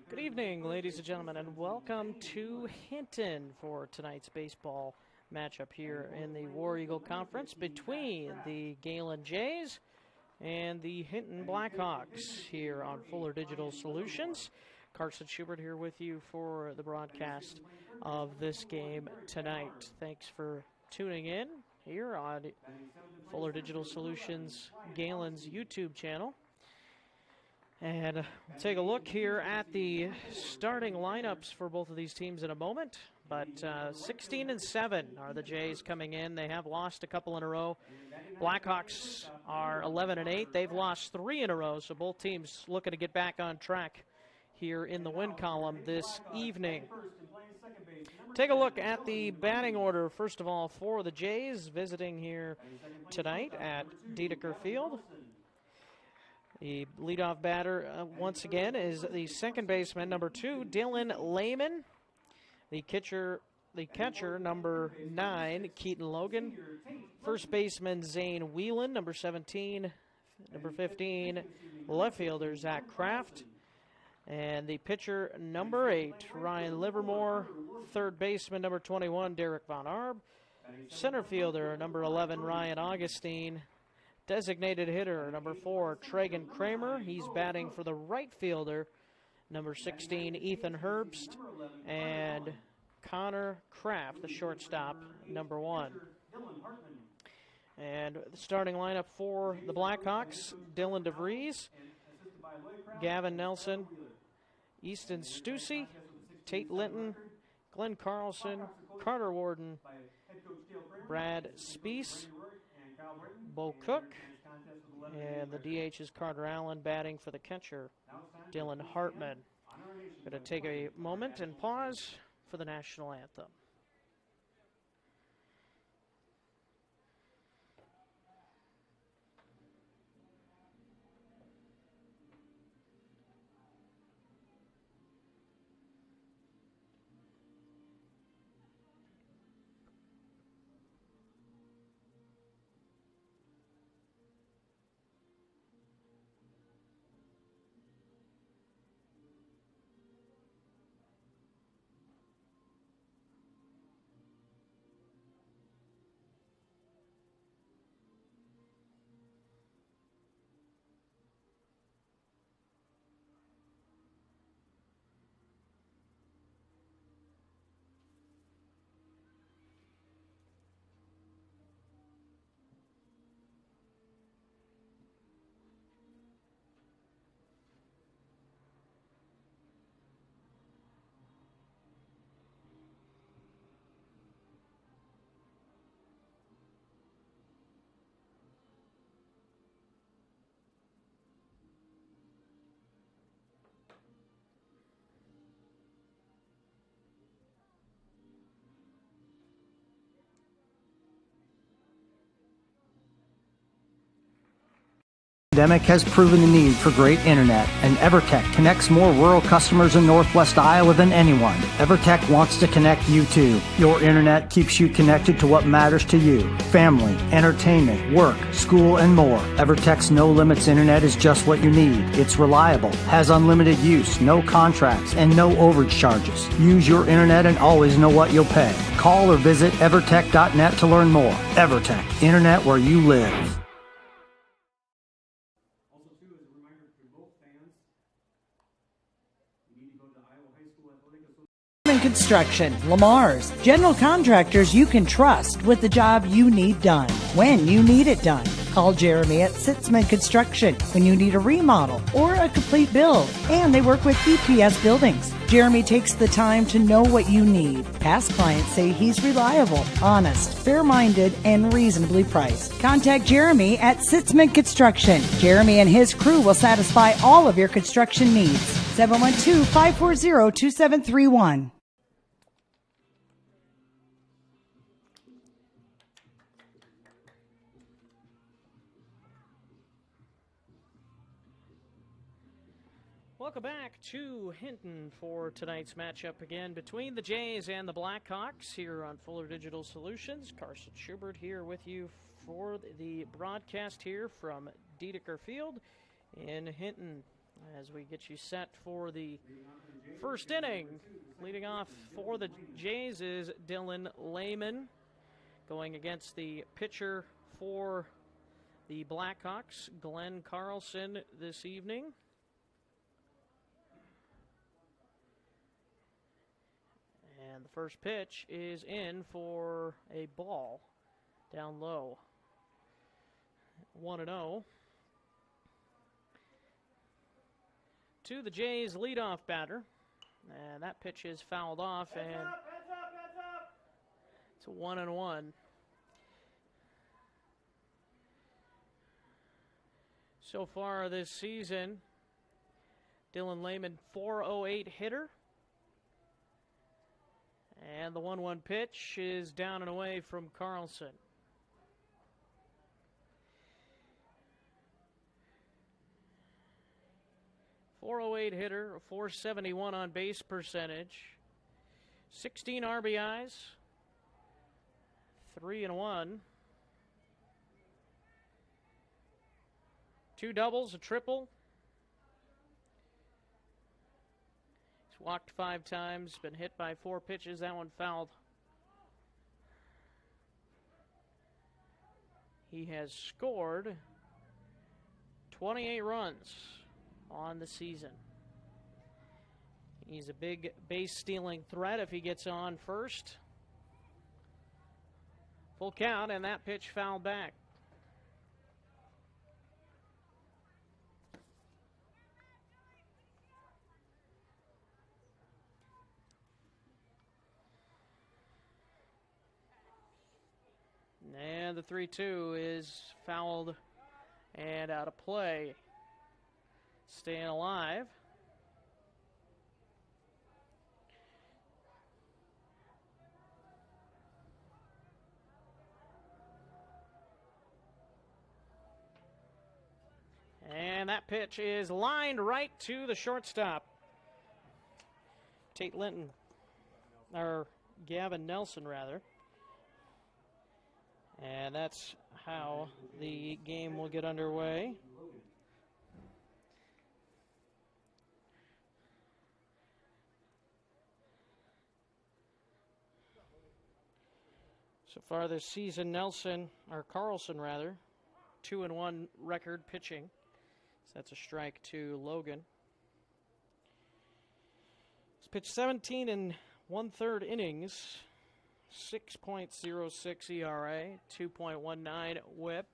Good evening, ladies and gentlemen, and welcome to Hinton for tonight's baseball matchup here in the War Eagle Conference between the Gehlen Jays and the Hinton Blackhawks here on Fuller Digital Solutions. Carson Schubert here with you for the broadcast of this game tonight. Thanks for tuning in here on Fuller Digital Solutions Gehlen's YouTube channel. And we'll take a look here at the starting lineups for both of these teams in a moment. But 16-7 are the Jays coming in. They have lost a couple in a row. Blackhawks are 11-8. They've lost 3 in a row, so both teams looking to get back on track here in the win column this evening. Take a look at the batting order, first of all, for the Jays visiting here tonight at Dedeker Field. The leadoff batter, once again, is the second baseman, number 2, Dylan Lehman. The catcher, number 9, Keaton Logan. First baseman, Zane Whelan, number 17. Number 15, left fielder, Zach Kraft. And the pitcher, number 8, Ryan Livermore. Third baseman, number 21, Derek Von Arb. Center fielder, number 11, Ryan Augustine. Designated hitter, number 4, Tragan Kramer. He's batting for the right fielder, number 16, Ethan Herbst. And Connor Kraft, the shortstop, number 1. And the starting lineup for the Blackhawks, Dylan DeVries, Gavin Nelson, Easton Stussy, Tate Linton, Glenn Carlson, Carter Warden, Brad Speece, Bo Cook, and the DH is Carter Allen, batting for the catcher, Dylan Hartman. Going to take a moment and pause for the national anthem. The pandemic has proven the need for great internet, and EverTech connects more rural customers in Northwest Iowa than anyone. EverTech wants to connect you too. Your internet keeps you connected to what matters to you: family, entertainment, work, school, and more. EverTech's no limits internet is just what you need. It's reliable, has unlimited use, no contracts, and no overage charges. Use your internet and always know what you'll pay. Call or visit evertech.net to learn more. EverTech, internet where you live. Construction, Lamar's, general contractors you can trust with the job you need done, when you need it done. Call Jeremy at Sitzman Construction when you need a remodel or a complete build, and they work with EPS buildings. Jeremy takes the time to know what you need. Past clients say he's reliable, honest, fair-minded, and reasonably priced. Contact Jeremy at Sitzman Construction. Jeremy and his crew will satisfy all of your construction needs. 712-540-2731. Welcome back to Hinton for tonight's matchup again between the Jays and the Blackhawks here on Fuller Digital Solutions. Carson Schubert here with you for the broadcast here from Dedeker Field in Hinton. as we get you set for the first inning. Leading off for the Jays is Dylan Lehman, going against the pitcher for the Blackhawks, Glenn Carlson, this evening. And the first pitch is in for a ball down low. 1-0. To the Jays leadoff batter. And that pitch is fouled off, and it's a 1-1. So far this season, Dylan Lehman, 408 hitter. And the 1-1 pitch is down and away from Carlson. .408 hitter, a .471 on base percentage, 16 RBIs, 3-1, 2 doubles, a triple. He's walked 5 times, been hit by 4 pitches. That one fouled. He has scored 28 runs on the season. He's a big base stealing threat if he gets on first. Full count, and that pitch fouled back. And the 3-2 is fouled and out of play. Staying alive. And that pitch is lined right to the shortstop. Tate Linton, or Gavin Nelson rather. And that's how the game will get underway. So far this season, Carlson rather, 2-1 record pitching. So that's a strike to Logan. He's pitched 17 1/3 innings, 6.06 ERA, 2.19 WHIP.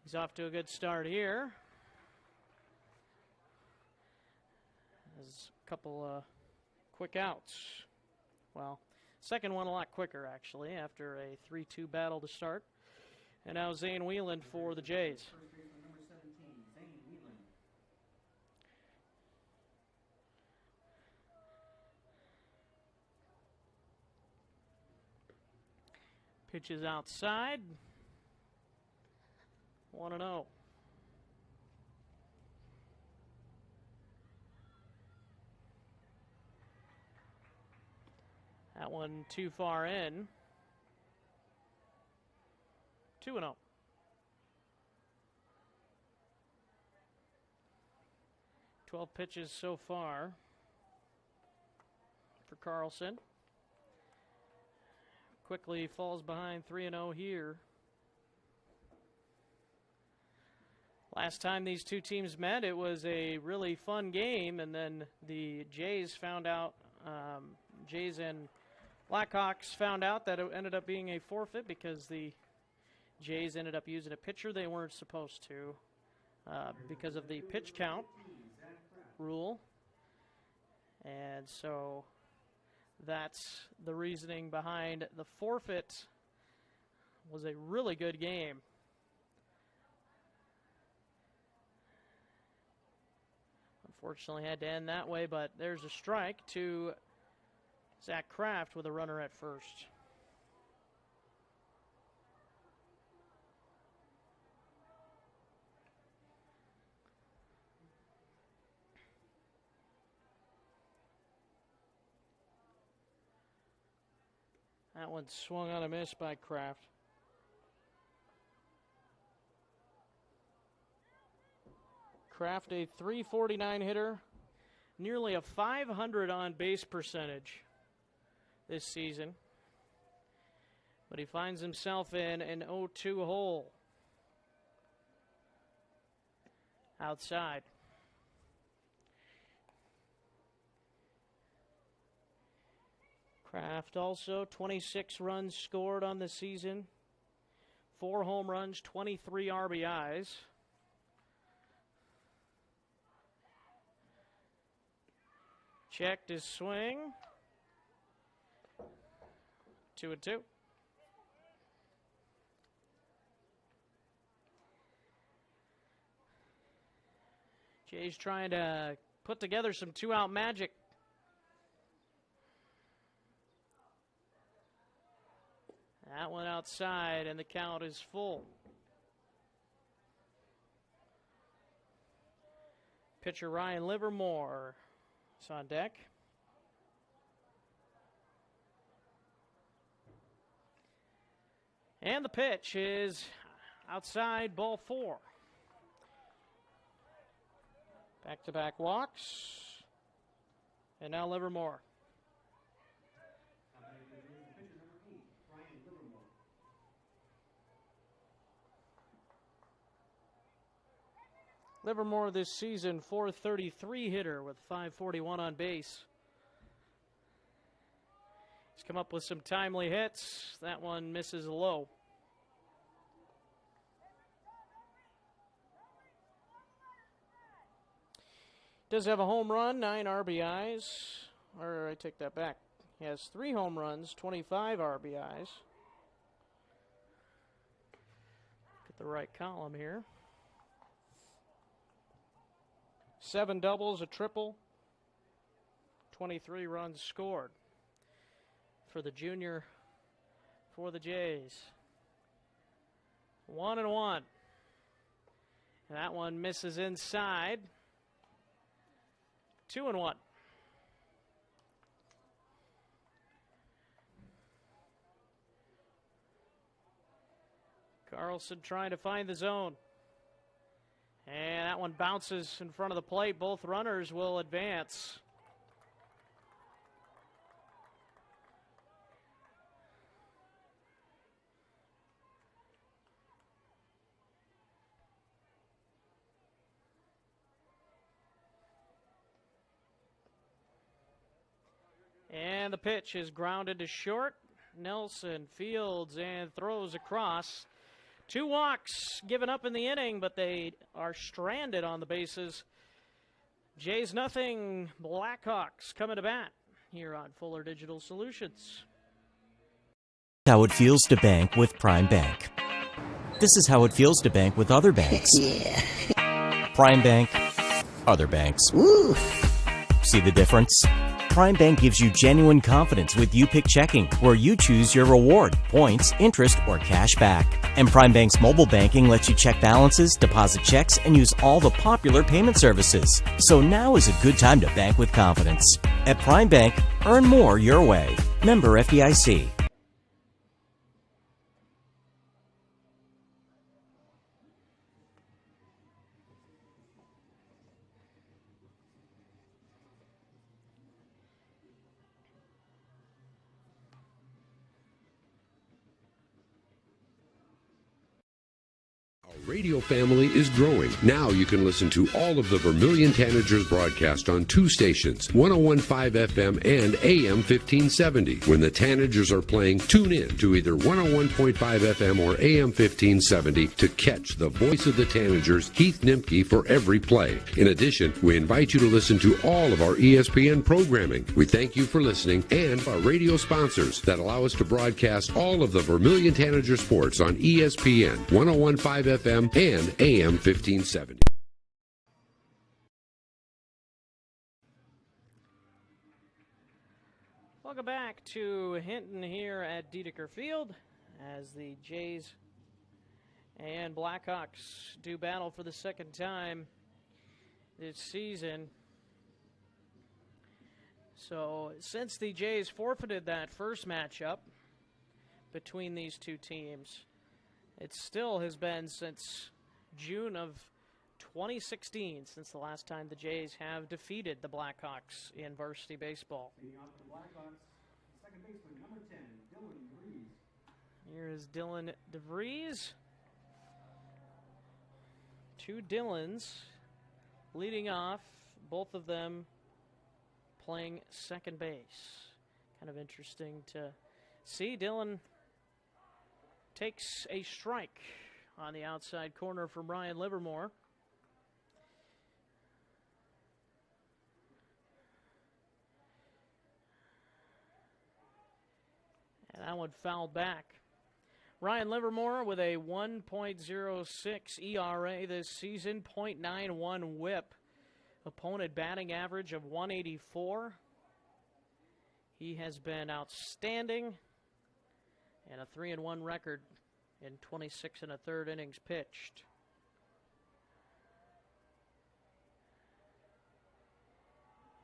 He's off to a good start here. There's a couple quick outs. Well, second one a lot quicker, actually, after a 3-2 battle to start. And now Zane Whelan for the Jays. Pitches outside. 1-0. That one too far in. 2-0. Twelve pitches so far for Carlson. Quickly falls behind 3-0 here. Last time these two teams met, it was a really fun game, and then the Jays found out, Jays and Blackhawks found out that it ended up being a forfeit because the Jays ended up using a pitcher they weren't supposed to because of the pitch count rule. And so that's the reasoning behind the forfeit. Was a really good game. Unfortunately had to end that way, but there's a strike to Zach Kraft with a runner at first. That one swung on a miss by Kraft. Kraft, a .349 hitter, nearly a .500 on base percentage this season. But he finds himself in an 0-2 hole. Outside. Kraft also 26 runs scored on the season, 4 home runs, 23 RBIs. Checked his swing. 2-2. Jay's trying to put together some 2-out magic. That one outside, and the count is full. Pitcher Ryan Livermore is on deck. And the pitch is outside, ball 4. Back-to-back walks. And now Livermore. Livermore this season, .433 hitter with .541 on base. He's come up with some timely hits. That one misses low. Does have a home run, 9 RBIs. Or I take that back. He has 3 home runs, 25 RBIs. Get the right column here. 7 doubles, a triple, 23 runs scored for the junior for the Jays. 1-1. That one misses inside. 2-1. Carlson trying to find the zone. And that one bounces in front of the plate. Both runners will advance. And the pitch is grounded to short. Nelson fields and throws across. 2 walks given up in the inning, but they are stranded on the bases. Jays nothing, Blackhawks coming to bat here on Fuller Digital Solutions. How it feels to bank with Prime Bank. This is how it feels to bank with other banks. Yeah. Prime Bank, other banks. Woo. See the difference? Prime Bank gives you genuine confidence with You-Pick Checking, where you choose your reward, points, interest, or cash back. And Prime Bank's mobile banking lets you check balances, deposit checks, and use all the popular payment services. So now is a good time to bank with confidence. At Prime Bank, earn more your way. Member FDIC. Radio family is growing. Now you can listen to all of the Vermilion Tanagers broadcast on 2 stations, 101.5 FM and AM 1570. When the Tanagers are playing, tune in to either 101.5 FM or AM 1570 to catch the voice of the Tanagers, Keith Nimke, for every play. In addition, we invite you to listen to all of our ESPN programming. We thank you for listening and our radio sponsors that allow us to broadcast all of the Vermilion Tanager sports on ESPN, 101.5 FM and AM 1570. Welcome back to Hinton here at Dedeker Field as the Jays and Blackhawks do battle for the second time this season. So since the Jays forfeited that first matchup between these two teams, it still has been since June of 2016 since the last time the Jays have defeated the Blackhawks in varsity baseball. Second baseman, number 10, Dylan DeVries. Here is Dylan DeVries. Two Dylans leading off, both of them playing second base. Kind of interesting to see. Dylan takes a strike on the outside corner from Ryan Livermore. And that one fouled back. Ryan Livermore with a 1.06 ERA this season, .91 whip. Opponent batting average of 184. He has been outstanding, and a 3-1 record in 26 1/3 innings pitched.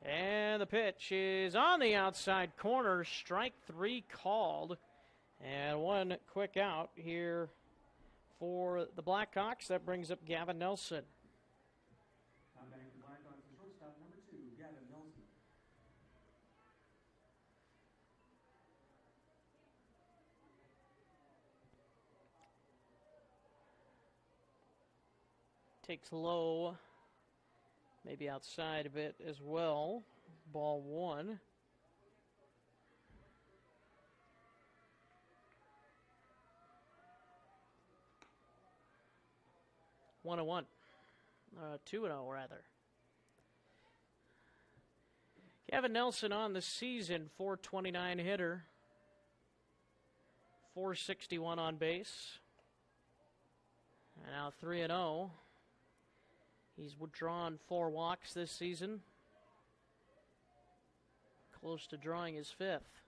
And the pitch is on the outside corner, strike 3 called, and one quick out here for the Blackhawks. That brings up Gavin Nelson. Shortstop, number 2, Gavin Nelson. Takes low, maybe outside a bit as well. Ball 1. One and 1. 2-0 rather. Gavin Nelson on the season, .429 hitter, .461 on base. And now 3-0. He's withdrawn 4 walks this season. Close to drawing his 5th.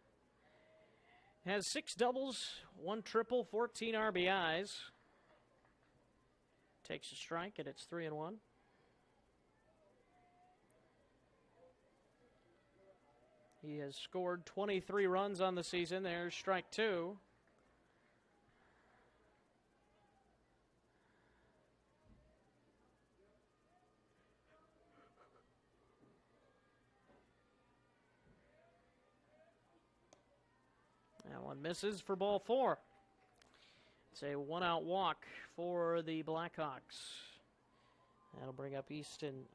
Has 6 doubles, 1 triple, 14 RBIs. Takes a strike, and it's 3-1. He has scored 23 runs on the season. There's strike 2. That one misses for ball 4. It's a 1-out walk for the Blackhawks. That'll bring up Easton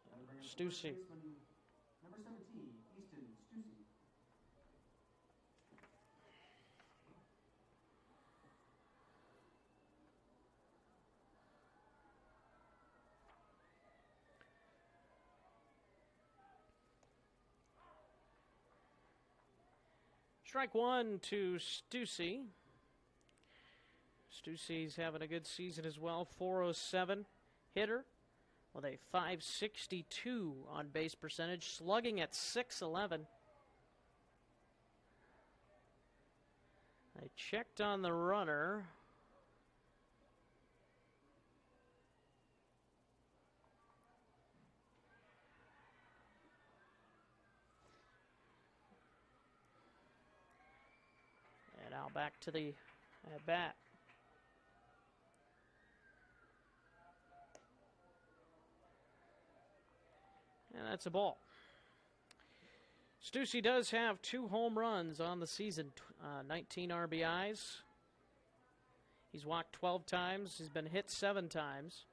Stussy. Number 17, Easton Stussy. Strike 1 to Stussy. Stussy's having a good season as well. .407 hitter with a .562 on base percentage, slugging at .611. I checked on the runner. And now back to the at bat. And that's a ball. Stussy does have 2 home runs on the season, 19 RBIs. He's walked 12 times. He's been hit 7 times.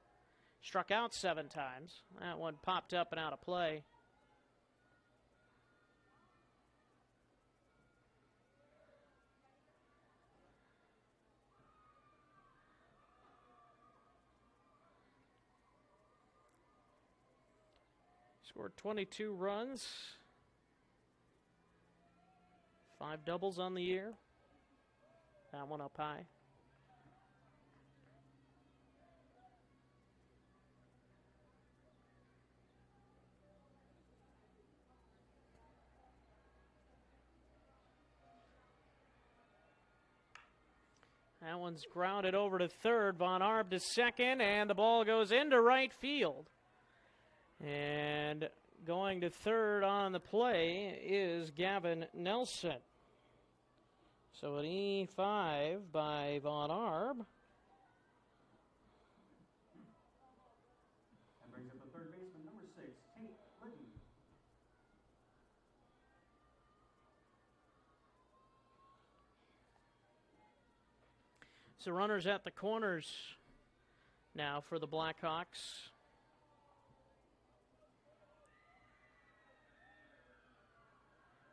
Struck out 7 times. That one popped up and out of play. Scored 22 runs, 5 doubles on the year. That one up high. That one's grounded over to third. Von Arb to second, and the ball goes into right field. And going to third on the play is Gavin Nelson. So an E5 by Von Arb. The runners at the corners now for the Blackhawks.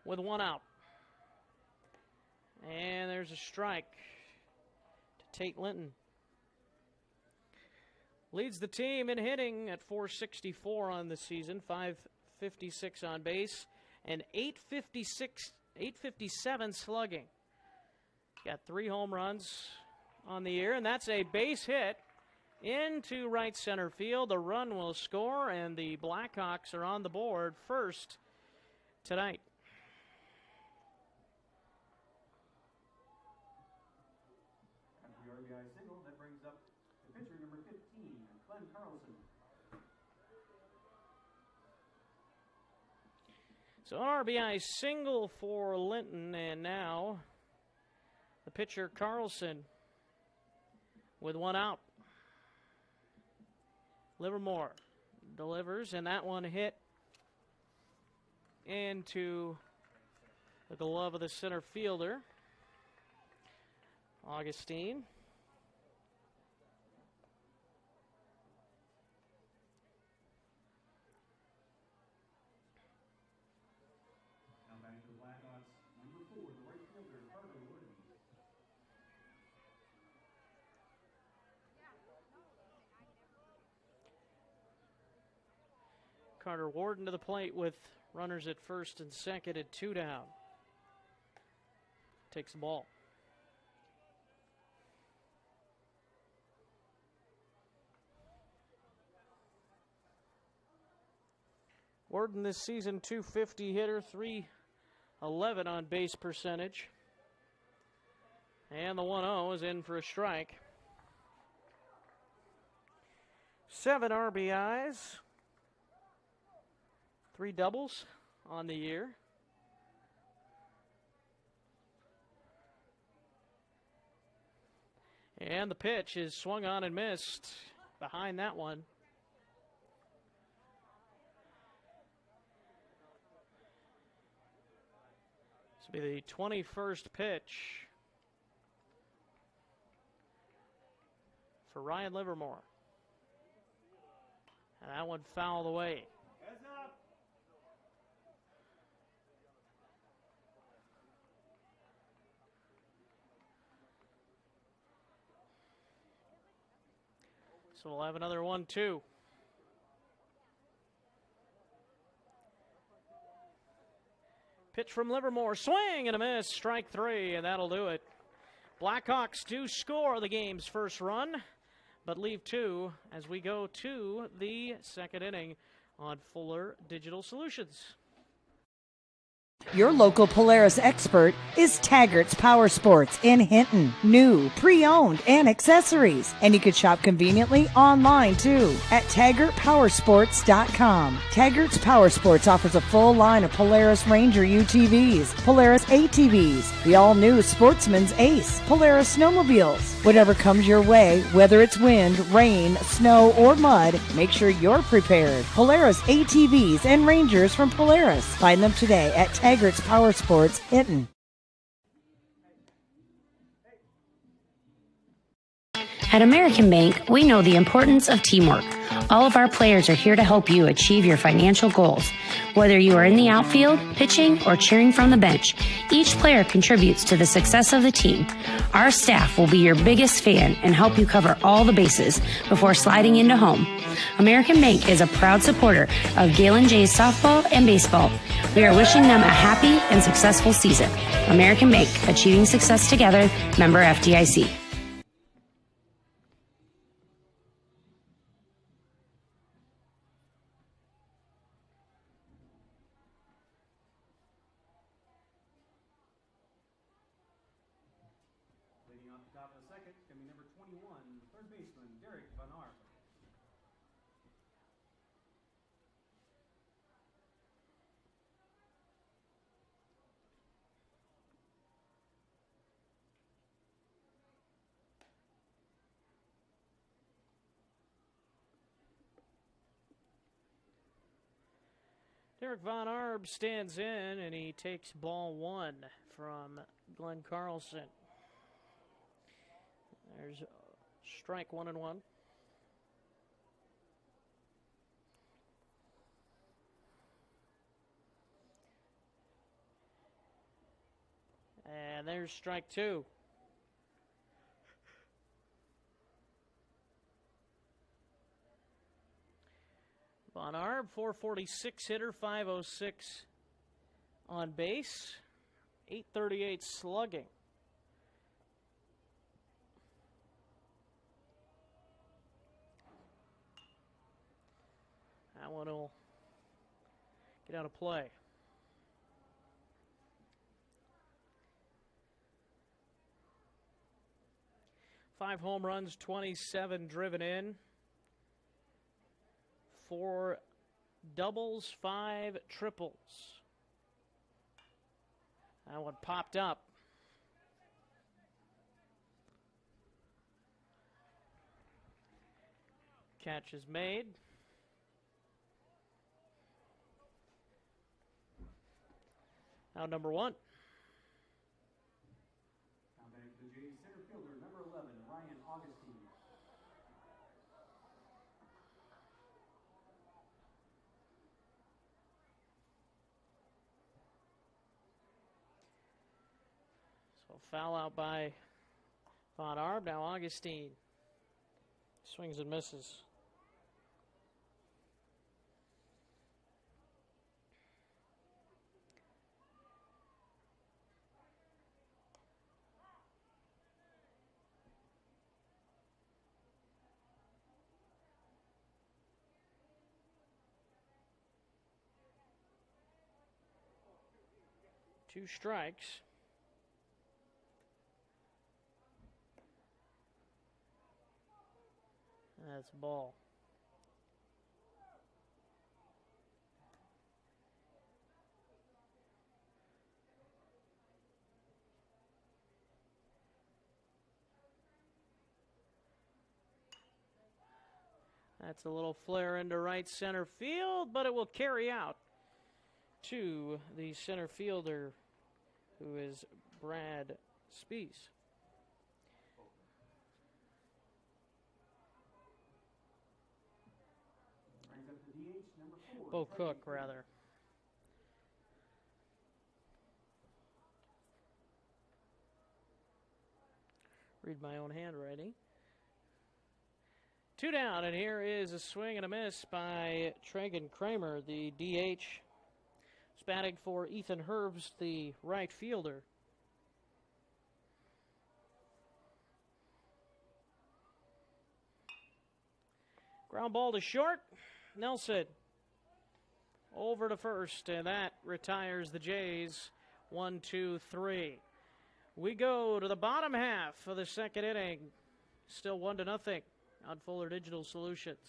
With one out. And there's a strike to Tate Linton. Leads the team in hitting at .464 on the season, .556 on base, and .857 slugging. Got 3 home runs on the year, and that's a base hit into right center field. The run will score, and the Blackhawks are on the board first tonight. The RBI single, that brings up the pitcher number 15, Glenn Carlson. So an RBI single for Linton, and now the pitcher Carlson with one out. Livermore delivers, and that one hit into the glove of the center fielder, Augustine. Now back to the Blackhawks, number 4, the right fielder, Carter Worden. Carter Worden to the plate with runners at first and second at 2 down. Takes the ball. Worden this season, .250 hitter, .311 on base percentage. And the 1-0 is in for a strike. 7 RBIs. 3 doubles on the year. And the pitch is swung on and missed behind that one. This will be the 21st pitch for Ryan Livermore. And that one fouled away. So we'll have another 1-2. Pitch from Livermore, swing and a miss, strike 3, and that'll do it. Blackhawks do score the game's first run, but leave 2 as we go to the second inning on Fuller Digital Solutions. Your local Polaris expert is Taggart's Power Sports in Hinton. New, pre-owned, and accessories. And you can shop conveniently online too at TaggartPowersports.com. Taggart's Power Sports offers a full line of Polaris Ranger UTVs, Polaris ATVs, the all-new Sportsman's Ace, Polaris snowmobiles. Whatever comes your way, whether it's wind, rain, snow, or mud, make sure you're prepared. Polaris ATVs and Rangers from Polaris. Find them today at Taggart's Power Sports, Hinton. At American Bank, we know the importance of teamwork. All of our players are here to help you achieve your financial goals. Whether you are in the outfield, pitching, or cheering from the bench, each player contributes to the success of the team. Our staff will be your biggest fan and help you cover all the bases before sliding into home. American Bank is a proud supporter of Gehlen Jays softball and baseball. We are wishing them a happy and successful season. American Bank, achieving success together, member FDIC. Leading off the top of the second, going to be number 21, third baseman, Derek Van Arp. Derek Von Arb stands in, and he takes ball 1 from Glenn Carlson. There's strike 1-1. And there's strike 2. Von Arb, 446 hitter, 506 on base, 838 slugging. That one will get out of play. Five home runs, 27 driven in. 4 doubles, 5 triples. That one popped up. Catch is made. Out number 1. Now back to the Jays center fielder, number 11, Ryan Augustine. So foul out by Von Arb. Now Augustine swings and misses. Two strikes. That's a ball. That's a little flare into right center field, but it will carry out to the center fielder, who is Brad Spees. Brings up the DH, number 4. Bo Cook, rather. Read my own handwriting. 2 down, and here is a swing and a miss by Tragan Kramer, the DH. Batting for Ethan Herbst, the right fielder. Ground ball to short. Nelson over to first, and that retires the Jays. 1, 2, 3. We go to the bottom half of the second inning. Still 1-0 on Fuller Digital Solutions.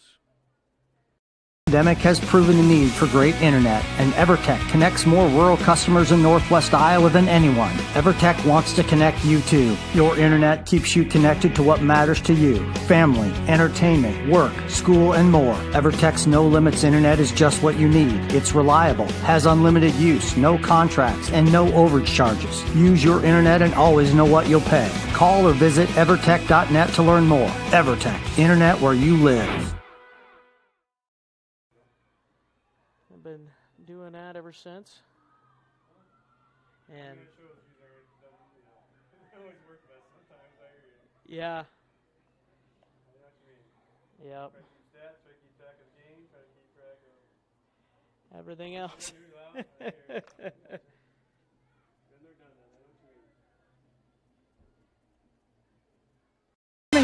The pandemic has proven the need for great internet, and EverTech connects more rural customers in Northwest Iowa than anyone. EverTech wants to connect you too. Your internet keeps you connected to what matters to you: family, entertainment, work, school, and more. EverTech's no limits internet is just what you need. It's reliable, has unlimited use, no contracts, and no overage charges. Use your internet and always know what you'll pay. Call or visit evertech.net to learn more. EverTech, internet where you live. Been doing that ever since. And yeah. Yep. Everything else.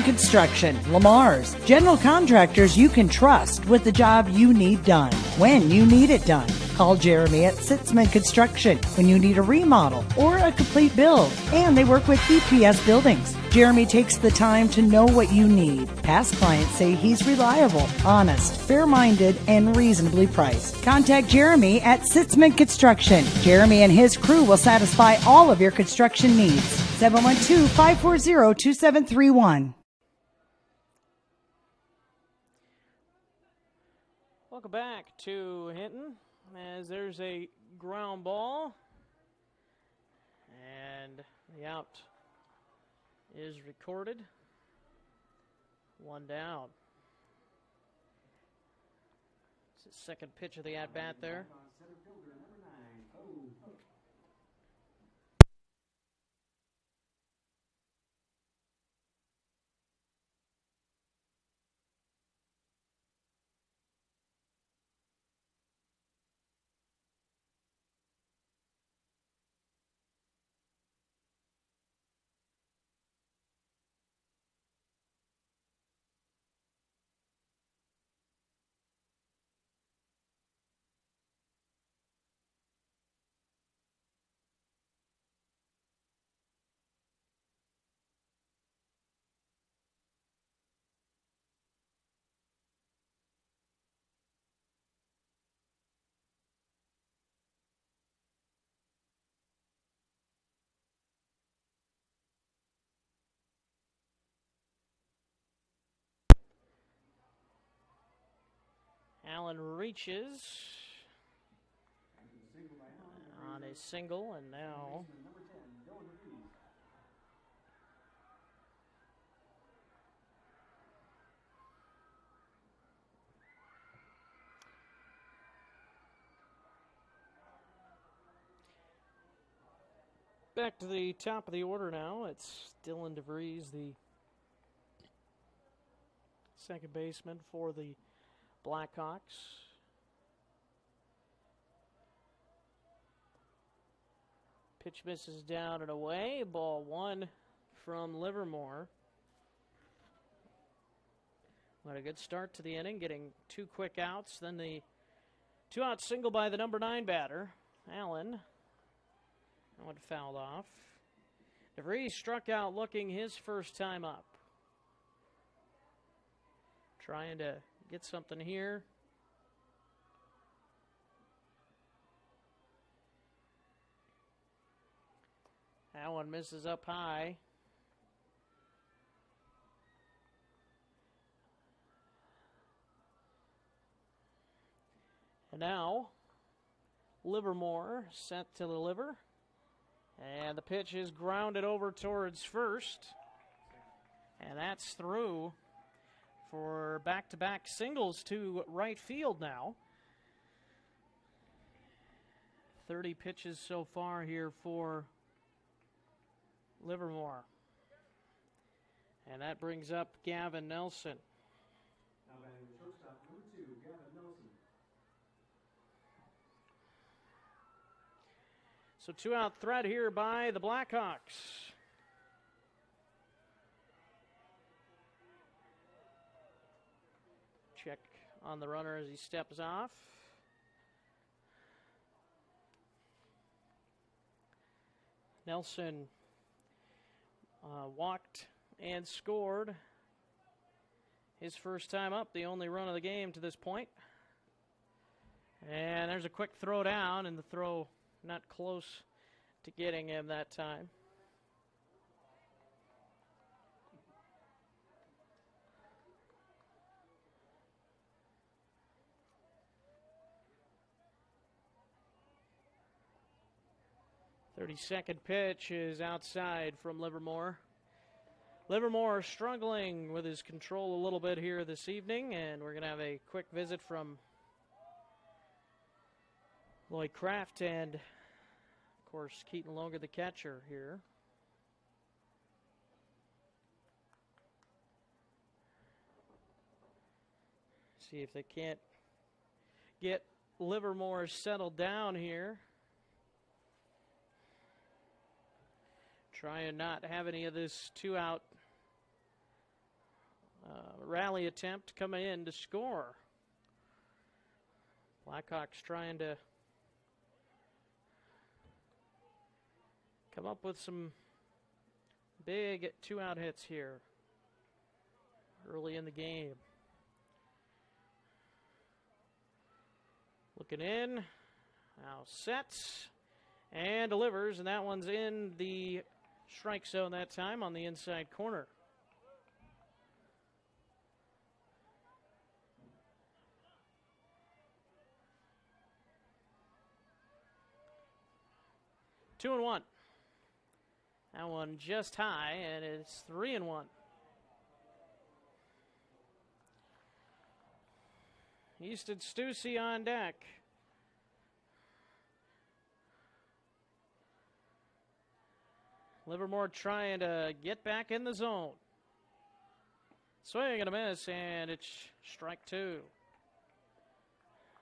Construction, Lamar's, general contractors you can trust with the job you need done, when you need it done. Call Jeremy at Sitzman Construction when you need a remodel or a complete build. And they work with EPS buildings. Jeremy takes the time to know what you need. Past clients say he's reliable, honest, fair-minded, and reasonably priced. Contact Jeremy at Sitzman Construction. Jeremy and his crew will satisfy all of your construction needs. 712-540-2731. Welcome back to Hinton, as there's a ground ball, and the out is recorded. One down. It's his second pitch of the at-bat there. Center fielder, number 9. Oh. Allen reaches on a single, and now Number 10, Gehlen. back to the top of the order now. It's Dylan DeVries, the second baseman for the Blackhawks. Pitch misses down and away. Ball one from Livermore. What a good start to the inning, getting 2 quick outs. Then the 2-out single by the number 9 batter, Allen. That one fouled off. DeVries struck out looking his first time up. Trying to get something here. That one misses up high. And now, Livermore set to deliver. And the pitch is grounded over towards first. And that's through for back-to-back singles to right field now. 30 pitches so far here for Livermore. And that brings up Gavin Nelson. Now batting the shortstop, number 2, Gavin Nelson. So 2-out threat here by the Blackhawks. Check on the runner as he steps off. Nelson walked and scored his first time up, the only run of the game to this point. And there's a quick throw down, and the throw not close to getting him that time. Thirty-second pitch is outside from Livermore. Livermore struggling with his control a little bit here this evening, and we're going to have a quick visit from Lloyd Kraft and, of course, Keaton Longer, the catcher here. See if they can't get Livermore settled down here. Try and not have any of this 2-out rally attempt coming in to score. Blackhawks trying to come up with some big 2-out hits here early in the game. Looking in, now sets and delivers, and that one's in the strike zone that time on the inside corner. Two and one. That one just high, and it's 3-1. Easton Stussy on deck. Livermore trying to get back in the zone. Swing and a miss, and it's strike two.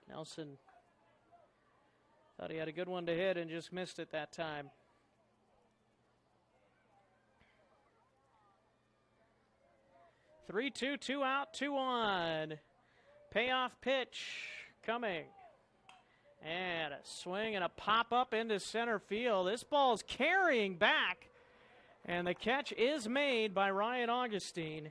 Nelson thought he had a good one to hit and just missed it that time. Three-two, 2 out, 2-1. Payoff pitch coming. And a swing and a pop up into center field. This ball's carrying back. And the catch is made by Ryan Augustine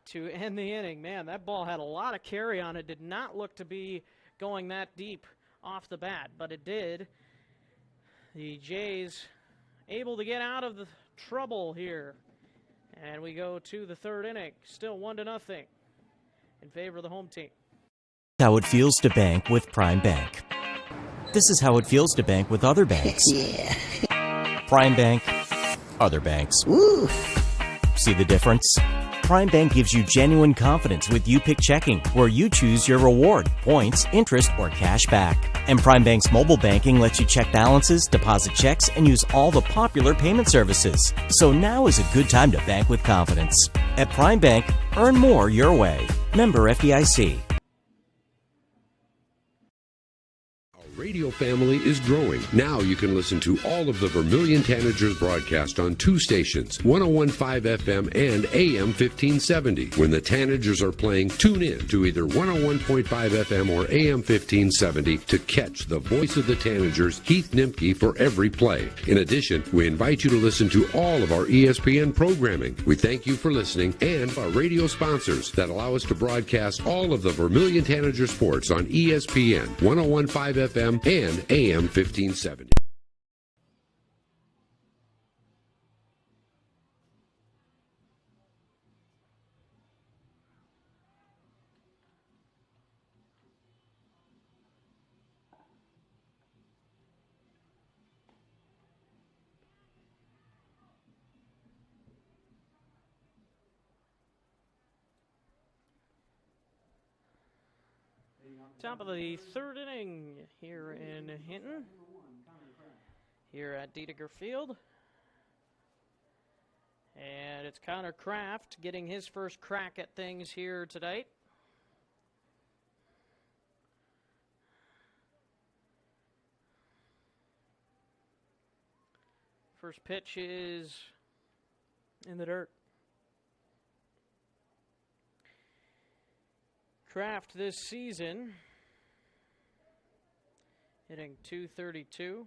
to end the inning. Man, that ball had a lot of carry on it. Did not look to be going that deep off the bat, but it did. The Jays able to get out of the trouble here. And we go to the third inning. Still 1-0 in favor of the home team. How it feels to bank with Prime Bank. This is how it feels to bank with other banks. Yeah. Prime Bank, other banks. Woo. See the difference? Prime Bank gives you genuine confidence with You Pick Checking, where you choose your reward, points, interest, or cash back. And Prime Bank's mobile banking lets you check balances, deposit checks, and use all the popular payment services. So now is a good time to bank with confidence. At Prime Bank, earn more your way. Member FDIC. Radio family is growing. Now you can listen to all of the Vermilion Tanagers broadcast on two stations, 101.5 FM and AM 1570. When the Tanagers are playing, tune in to either 101.5 FM or AM 1570 to catch the voice of the Tanagers, Heath Nimke, for every play. In addition, we invite you to listen to all of our ESPN programming. We thank you for listening and our radio sponsors that allow us to broadcast all of the Vermilion Tanager sports on ESPN, 101.5 FM and AM 1570. Top of the third inning here in Hinton, here at Dedeker Field. And it's Connor Kraft getting his first crack at things here tonight. First pitch is in the dirt. Kraft this season hitting .232.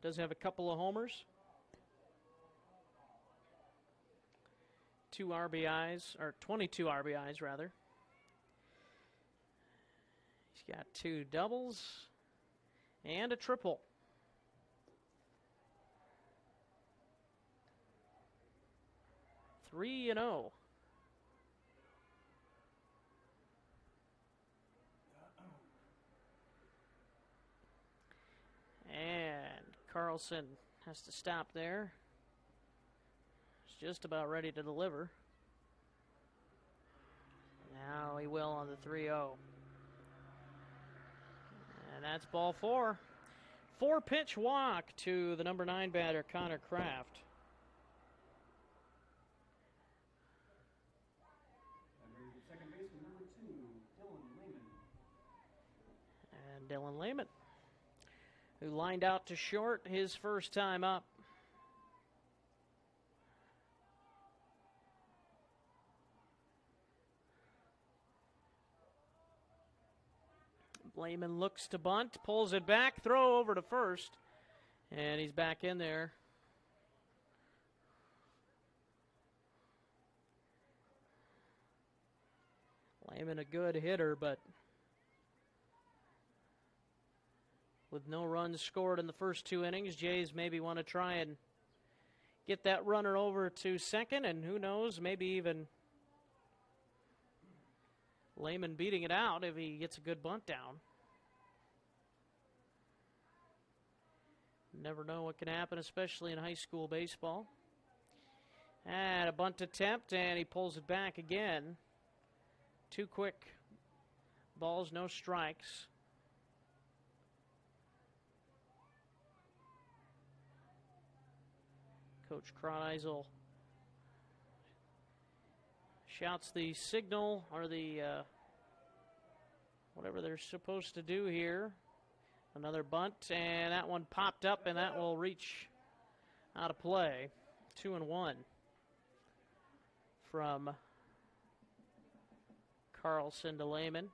Does have a couple of homers. 2 RBIs, or 22 RBIs rather. He's got 2 doubles and a triple. Three and 0. And Carlson has to stop there. He's just about ready to deliver. Now he will on the 3-0. And that's ball 4. 4-pitch walk to the number 9 batter, Connor Kraft. Second baseman number 2, Dylan Lehman. And Dylan Lehman, who lined out to short his first time up. Lehman looks to bunt, pulls it back, throw over to first, and he's back in there. Lehman a good hitter, but with no runs scored in the first 2 innings, Jays maybe want to try and get that runner over to second, and who knows, maybe even Lehman beating it out if he gets a good bunt down. Never know what can happen, especially in high school baseball. And a bunt attempt, and he pulls it back again. Too quick balls, no strikes. Coach Kreisel shouts the signal, or the whatever they're supposed to do here. Another bunt, and that one popped up, and that will reach out of play. 2-1 from Carlson to Lehman.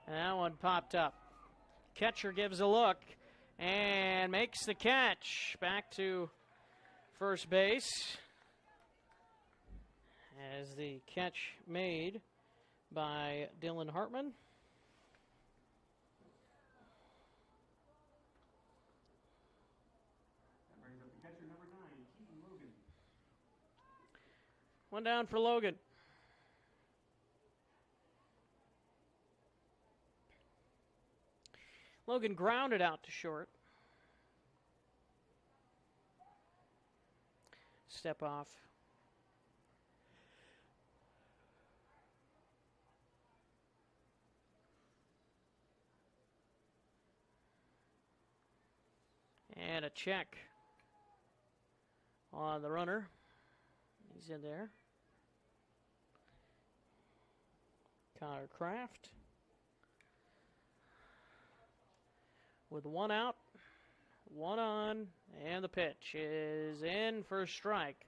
And that one popped up. Catcher gives a look and makes the catch. Back to first base as the catch made by Dylan Hartman. That brings up the catcher number 9, Keaton Logan. One down for Logan. Logan grounded out to short. Step off. And a check on the runner. He's in there. Connor Kraft with one out, one on, and the pitch is in for a strike.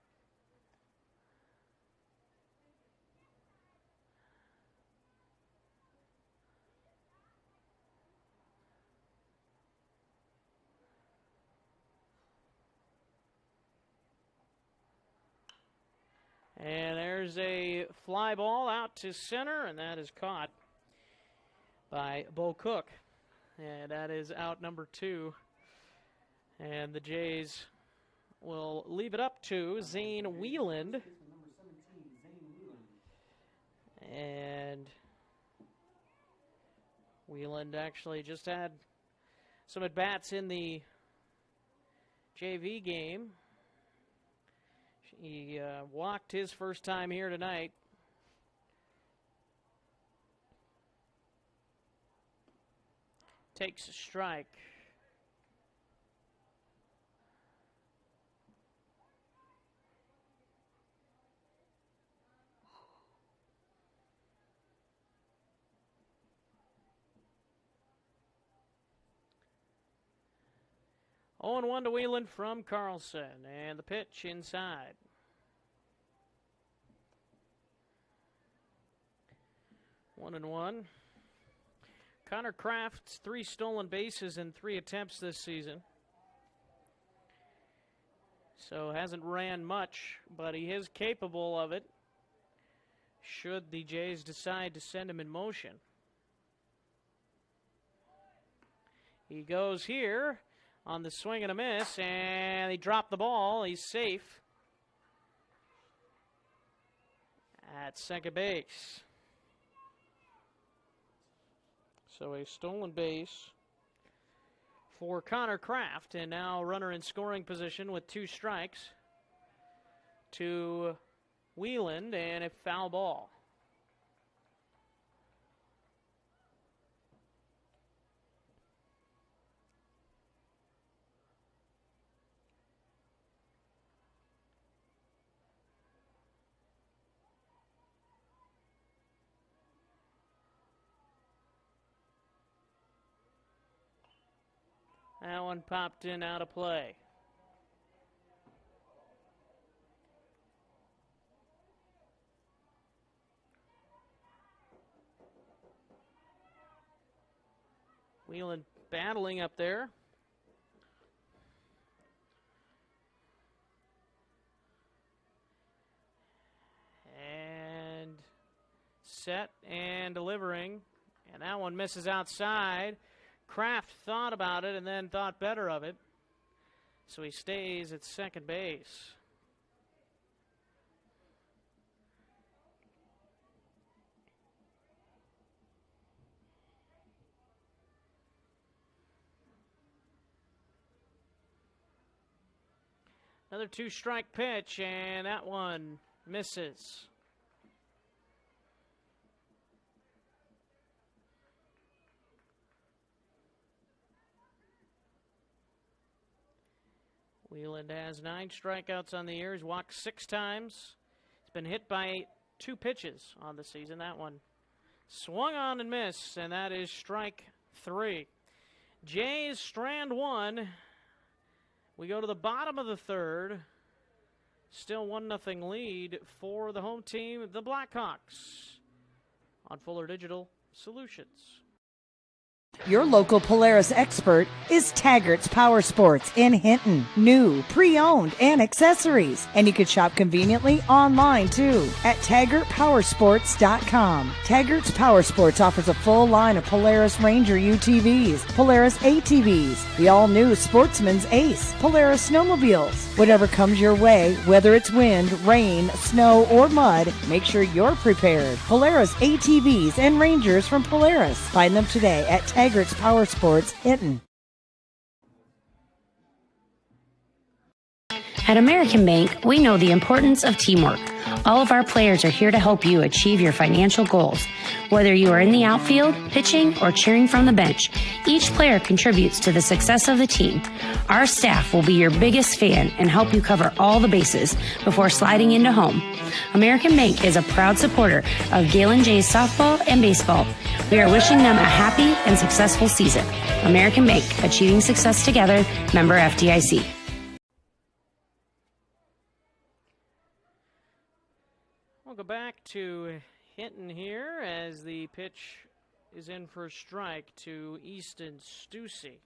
And there's a fly ball out to center, and that is caught by Bo Cook. And that is out number 2. And the Jays will leave it up to Zane Wieland. Number 17, Zane Wheelan. And Wieland actually just had some at-bats in the JV game. He walked his first time here tonight. Takes a strike. Oh, and 1 to Wheeland from Carlson, and the pitch inside. One and one. Connor Kraft's 3 stolen bases in 3 attempts this season. So hasn't ran much, but he is capable of it should the Jays decide to send him in motion. He goes here on the swing and a miss, and he dropped the ball. He's safe at second base. So a stolen base for Connor Kraft, and now runner in scoring position with 2 strikes to Wheeland, and a foul ball. That one popped in out of play. Wheeland battling up there. And set and delivering. And that one misses outside. Kraft thought about it and then thought better of it. So he stays at second base. Another 2-strike pitch, and that one misses. Wheeland has 9 strikeouts on the year. He's walked 6 times. He's been hit by 2 pitches on the season. That one swung on and missed, and that is strike 3. Jays strand 1. We go to the bottom of the 3rd. Still 1-0 lead for the home team, the Blackhawks, on Fuller Digital Solutions. Your local Polaris expert is Taggart's Power Sports in Hinton. New, pre-owned, and accessories. And you can shop conveniently online too at TaggartPowersports.com. Taggart's Power Sports offers a full line of Polaris Ranger UTVs, Polaris ATVs, the all-new Sportsman's Ace, Polaris snowmobiles. Whatever comes your way, whether it's wind, rain, snow, or mud, make sure you're prepared. Polaris ATVs and Rangers from Polaris. Find them today at Taggart's Power Sports, Hinton. At American Bank, we know the importance of teamwork. All of our players are here to help you achieve your financial goals. Whether you are in the outfield, pitching, or cheering from the bench, each player contributes to the success of the team. Our staff will be your biggest fan and help you cover all the bases before sliding into home. American Bank is a proud supporter of Gehlen Jays softball and baseball. We are wishing them a happy and successful season. American Bank, achieving success together, member FDIC. We'll go back to Hinton here as the pitch is in for a strike to Easton Stussy.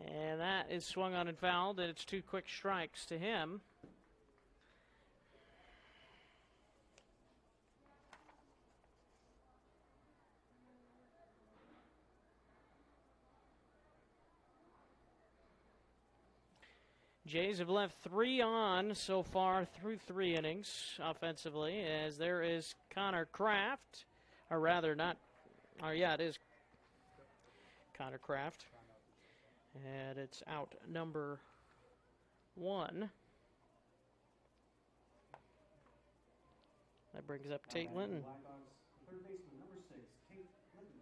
And that is swung on and fouled, and it's 2 quick strikes to him. Jays have left 3 on so far through 3 innings offensively, as there is Connor Kraft, or rather not, or yeah, it is Connor Kraft. And it's out number 1. That brings up Tate Linton. Third baseman, number 6, Tate Linton.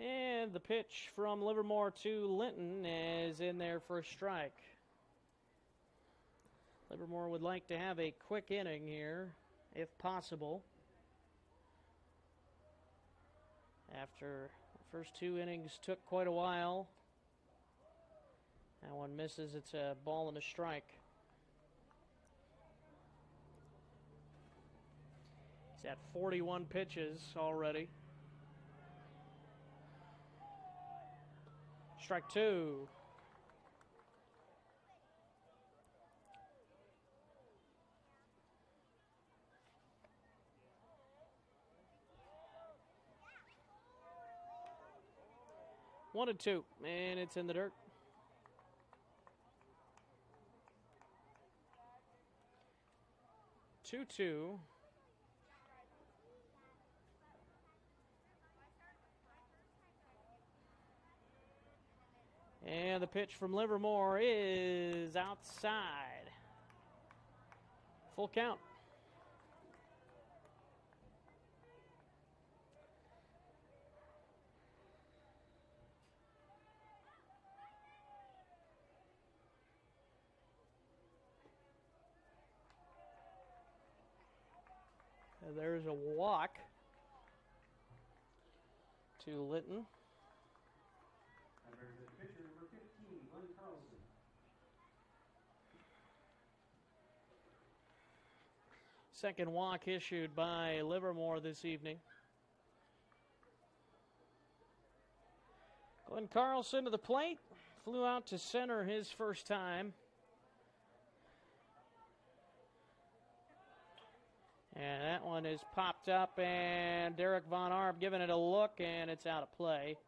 And the pitch from Livermore to Linton is in there for a strike. Livermore would like to have a quick inning here, if possible. After the first 2 innings took quite a while. That one misses. It's a ball and a strike. He's at 41 pitches already. Strike 2. One and 2, and it's in the dirt. Two. And the pitch from Livermore is outside. Full count. And there's a walk to Linton. Second walk issued by Livermore this evening. Glenn Carlson to the plate. Flew out to center his first time. And that one is popped up, and Derek Von Arp giving it a look, and it's out of play.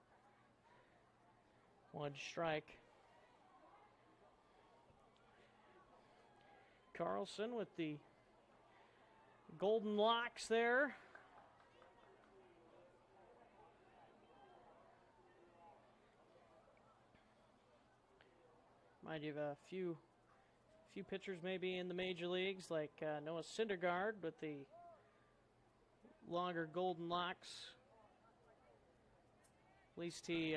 One strike. Carlson with the golden locks there. Might have a few pitchers maybe in the major leagues, like Noah Syndergaard with the longer golden locks. At least he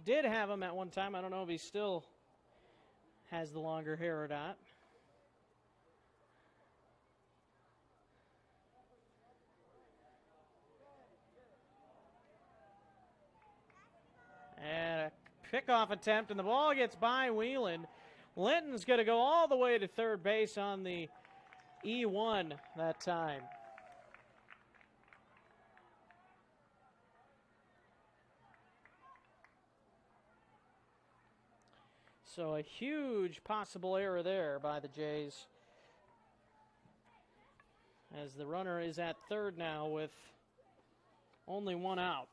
did have them at one time. I don't know if he still has the longer hair or not. And a pickoff attempt, and the ball gets by Whelan. Linton's going to go all the way to third base on the E1 that time. So a huge possible error there by the Jays, as the runner is at third now with only one out.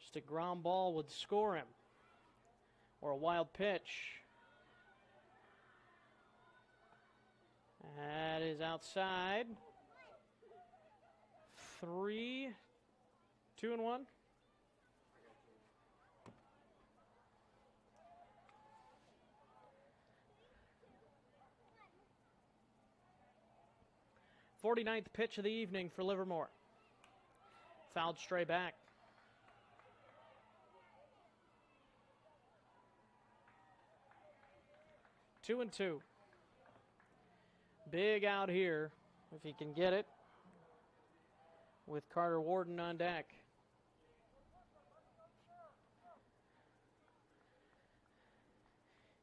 Just a ground ball would score him, or a wild pitch. That is outside. 3, 2 and 1. Forty-ninth pitch of the evening for Livermore. Fouled straight back. Two and two. Big out here, if he can get it, with Carter Warden on deck.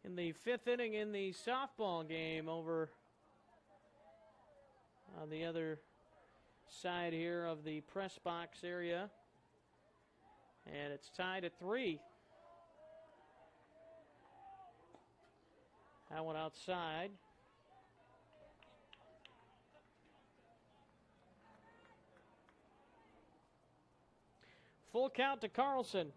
In the fifth inning in the softball game over on the other side here of the press box area. And it's tied at 3. That one outside. Full count to Carlson.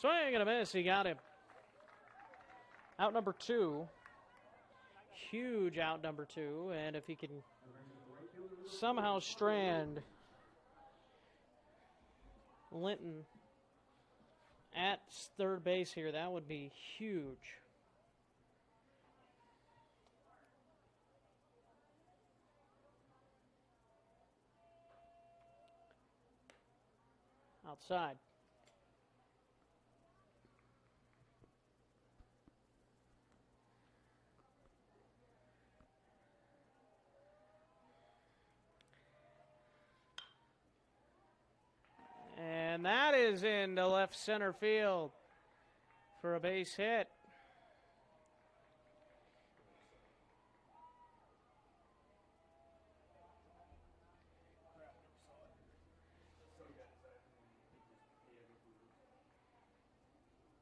Swing and a miss. He got him. Out number 2. Huge out number 2. And if he can somehow strand Linton at third base here, that would be huge. Outside. And that is into left center field for a base hit.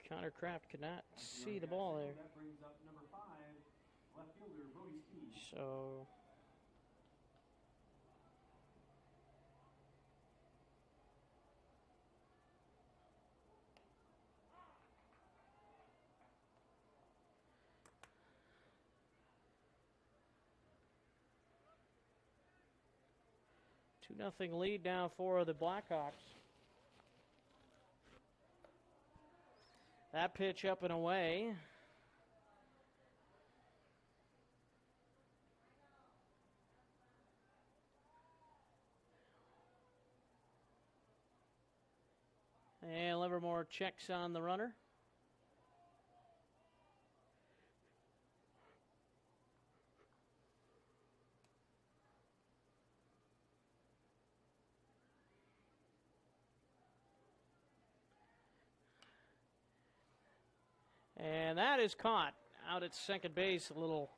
Connor Kraft could not see the ball there. That brings up number 5, left fielder Brody Steve. So Nothing lead now for the Blackhawks. That pitch up and away. And Livermore checks on the runner. And that is caught out at second base. A little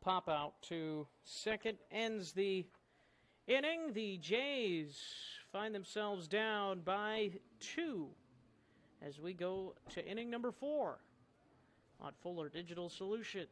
pop out to second ends the inning. The Jays find themselves down by 2 as we go to inning number 4 on Fuller Digital Solutions.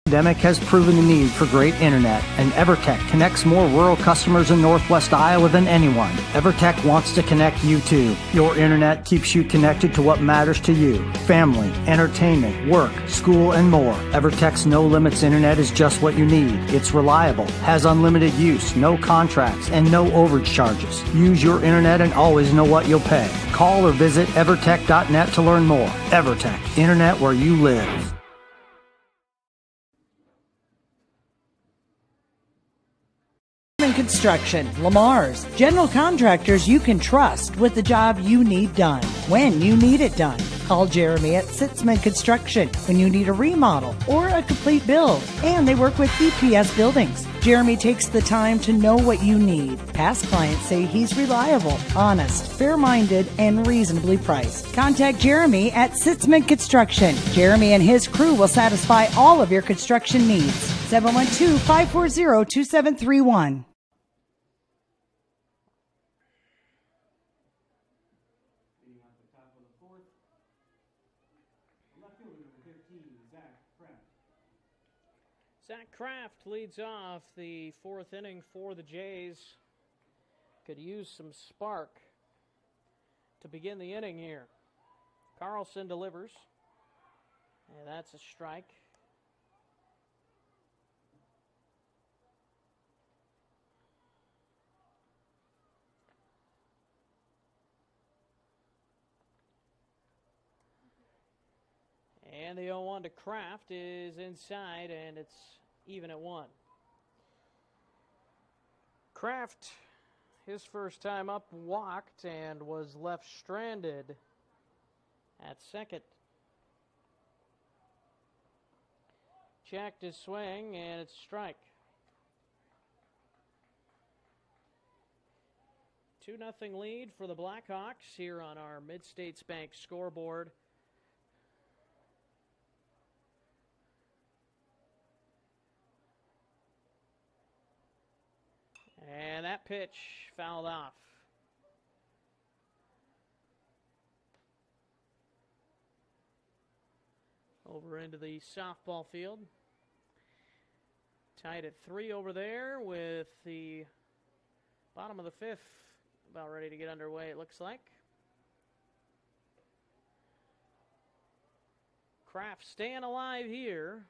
Pandemic has proven the need for great internet, and EverTech connects more rural customers in Northwest Iowa than anyone. EverTech wants to connect you too. Your internet keeps you connected to what matters to you: family, entertainment, work, school, and more. EverTech's no limits internet is just what you need. It's reliable, has unlimited use, no contracts, and no overage charges. Use your internet and always know what you'll pay. Call or visit evertech.net to learn more. EverTech, internet where you live. Construction, Lamar's, general contractors you can trust with the job you need done, when you need it done. Call Jeremy at Sitzman Construction when you need a remodel or a complete build. And they work with EPS buildings. Jeremy takes the time to know what you need. Past clients say he's reliable, honest, fair-minded, and reasonably priced. Contact Jeremy at Sitzman Construction. Jeremy and his crew will satisfy all of your construction needs. 712-540-2731. Zach Kraft leads off the fourth inning for the Jays. Could use some spark to begin the inning here. Carlson delivers, and that's a strike. And the 0-1 to Kraft is inside, and it's even at 1. Kraft, his first time up, walked and was left stranded at second. Checked his swing, and it's a strike. 2-0 lead for the Blackhawks here on our Mid-States Bank scoreboard. And that pitch fouled off. Over into the softball field. Tied at 3 over there with the bottom of the fifth about ready to get underway, it looks like. Kraft staying alive here.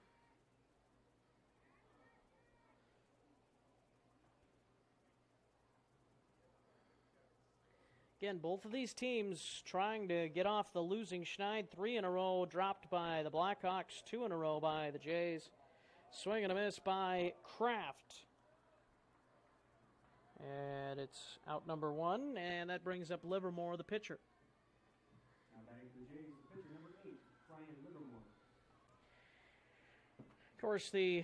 Again, both of these teams trying to get off the losing schneid. 3 in a row dropped by the Blackhawks, 2 in a row by the Jays. Swing and a miss by Kraft. And it's out number 1, and that brings up Livermore, the pitcher. Now batting for the Jays, pitcher number 8, Brian Livermore. Of course, the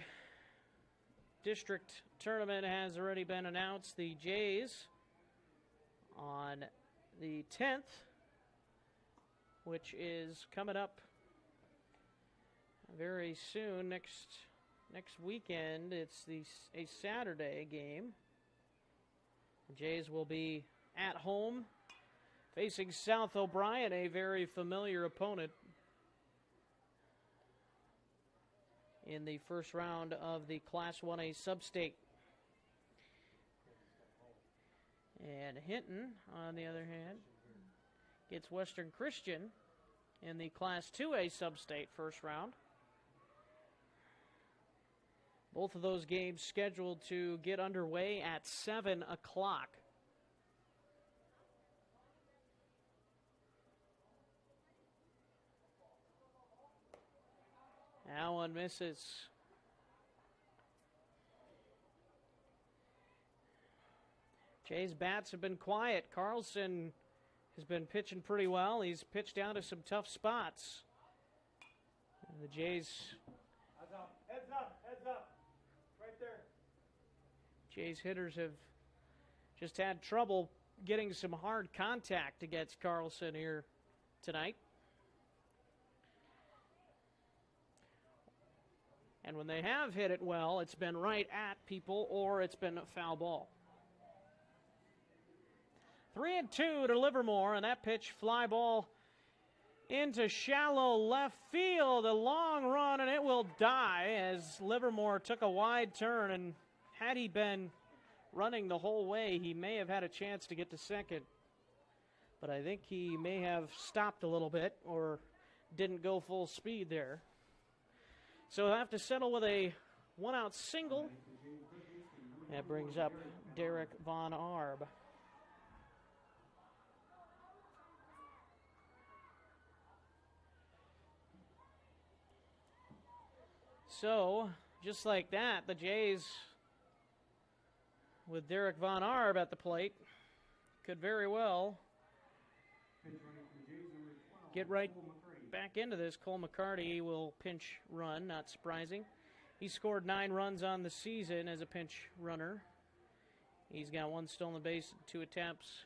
district tournament has already been announced. The Jays on the 10th, which is coming up very soon, next weekend. It's a Saturday game. The Jays will be at home facing South O'Brien, a very familiar opponent in the first round of the Class 1A Sub-State. And Hinton, on the other hand, gets Western Christian in the Class 2A Sub-State first round. Both of those games scheduled to get underway at 7 o'clock. That one misses. Jay's bats have been quiet. Carlson has been pitching pretty well. He's pitched down to some tough spots. And the Jays... Heads up, heads up, heads up. Right there. Jays hitters have just had trouble getting some hard contact against Carlson here tonight. And when they have hit it well, it's been right at people or it's been a foul ball. 3-2 to Livermore, and that pitch, fly ball into shallow left field. A long run, and it will die as Livermore took a wide turn. And had he been running the whole way, he may have had a chance to get to second. But I think he may have stopped a little bit or didn't go full speed there. So he'll have to settle with a one-out single. That brings up Derek Von Arb. So, just like that, the Jays, with Derek Von Arb at the plate, could very well get right back into this. Cole McCarty will pinch run, not surprising. He scored 9 runs on the season as a pinch runner. He's got 1 stolen base, 2 attempts.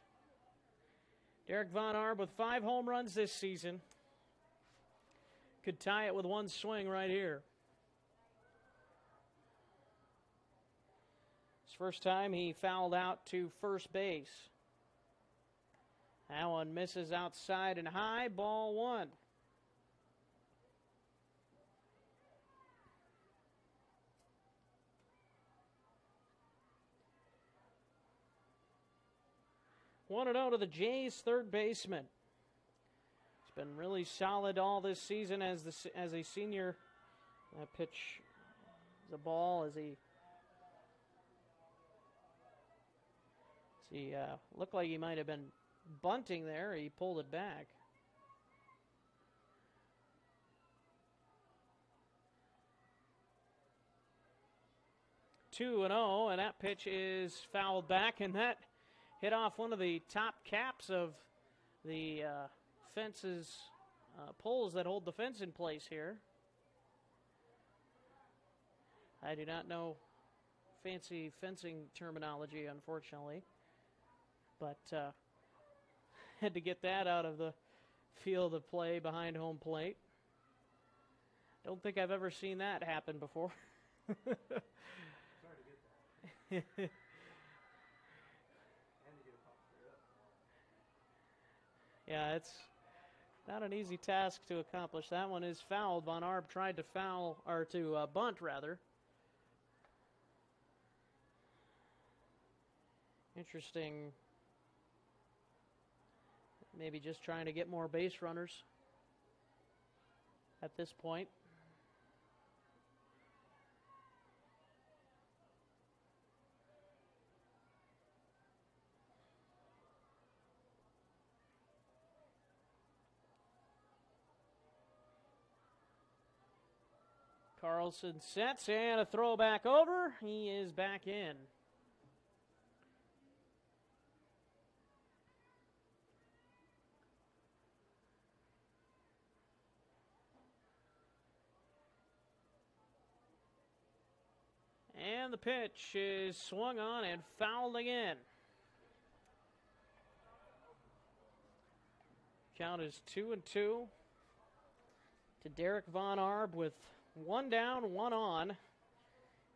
Derek Von Arb with 5 home runs this season. Could tie it with 1 swing right here. His first time he fouled out to first base. That one misses outside and high, ball 1. One and out to the Jays' third baseman. He's been really solid all this season as a senior. That pitch, the ball as he looked like he might have been bunting there. He pulled it back. Two and oh, and that pitch is fouled back, and that hit off one of the top caps of the fences, poles that hold the fence in place here. I do not know fancy fencing terminology, unfortunately, but had to get that out of the field of play behind home plate. Don't think I've ever seen that happen before. Sorry to get that. Yeah, it's not an easy task to accomplish. That one is fouled. Von Arb tried to bunt rather. Interesting. Maybe just trying to get more base runners at this point. Carlson sets and a throw back over. He is back in. And the pitch is swung on and fouled again. Count is 2-2 to Derek Von Arb with 1 down, 1 on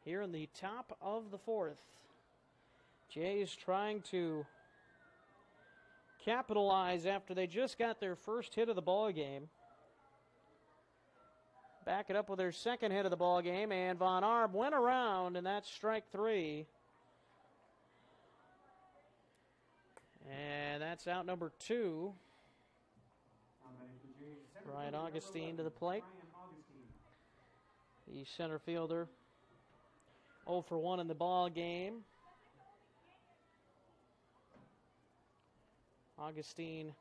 here in the top of the 4th. Jays trying to capitalize after they just got their first hit of the ball game. Back it up with their second hit of the ball game, and Von Arb went around, and that's strike 3. And that's out number 2. Ryan Augustine to the plate. The center fielder, 0 for 1 in the ball game. Augustine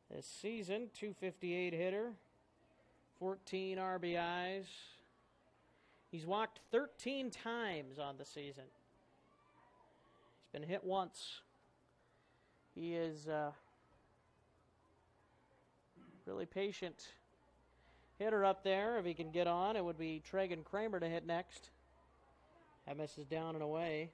this season, .258 hitter, 14 RBIs. He's walked 13 times on the season. He's been hit once. He is really patient hitter up there. If he can get on, it would be Tragan Kramer to hit next. That misses down and away.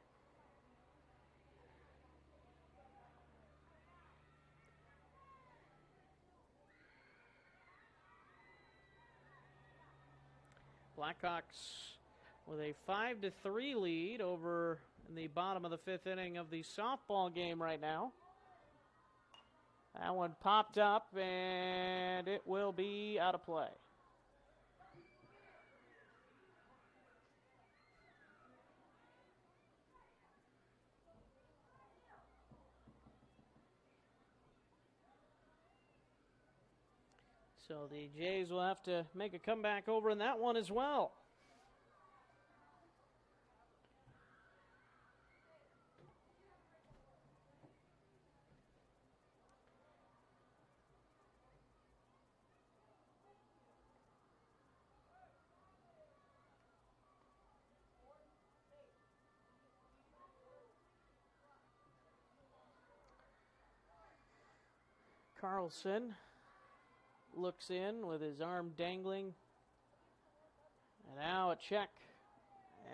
Blackhawks with a 5-3 lead over in the bottom of the 5th inning of the softball game right now. That one popped up, and it will be out of play. So the Jays will have to make a comeback over in that one as well. Carlson looks in with his arm dangling. And now a check.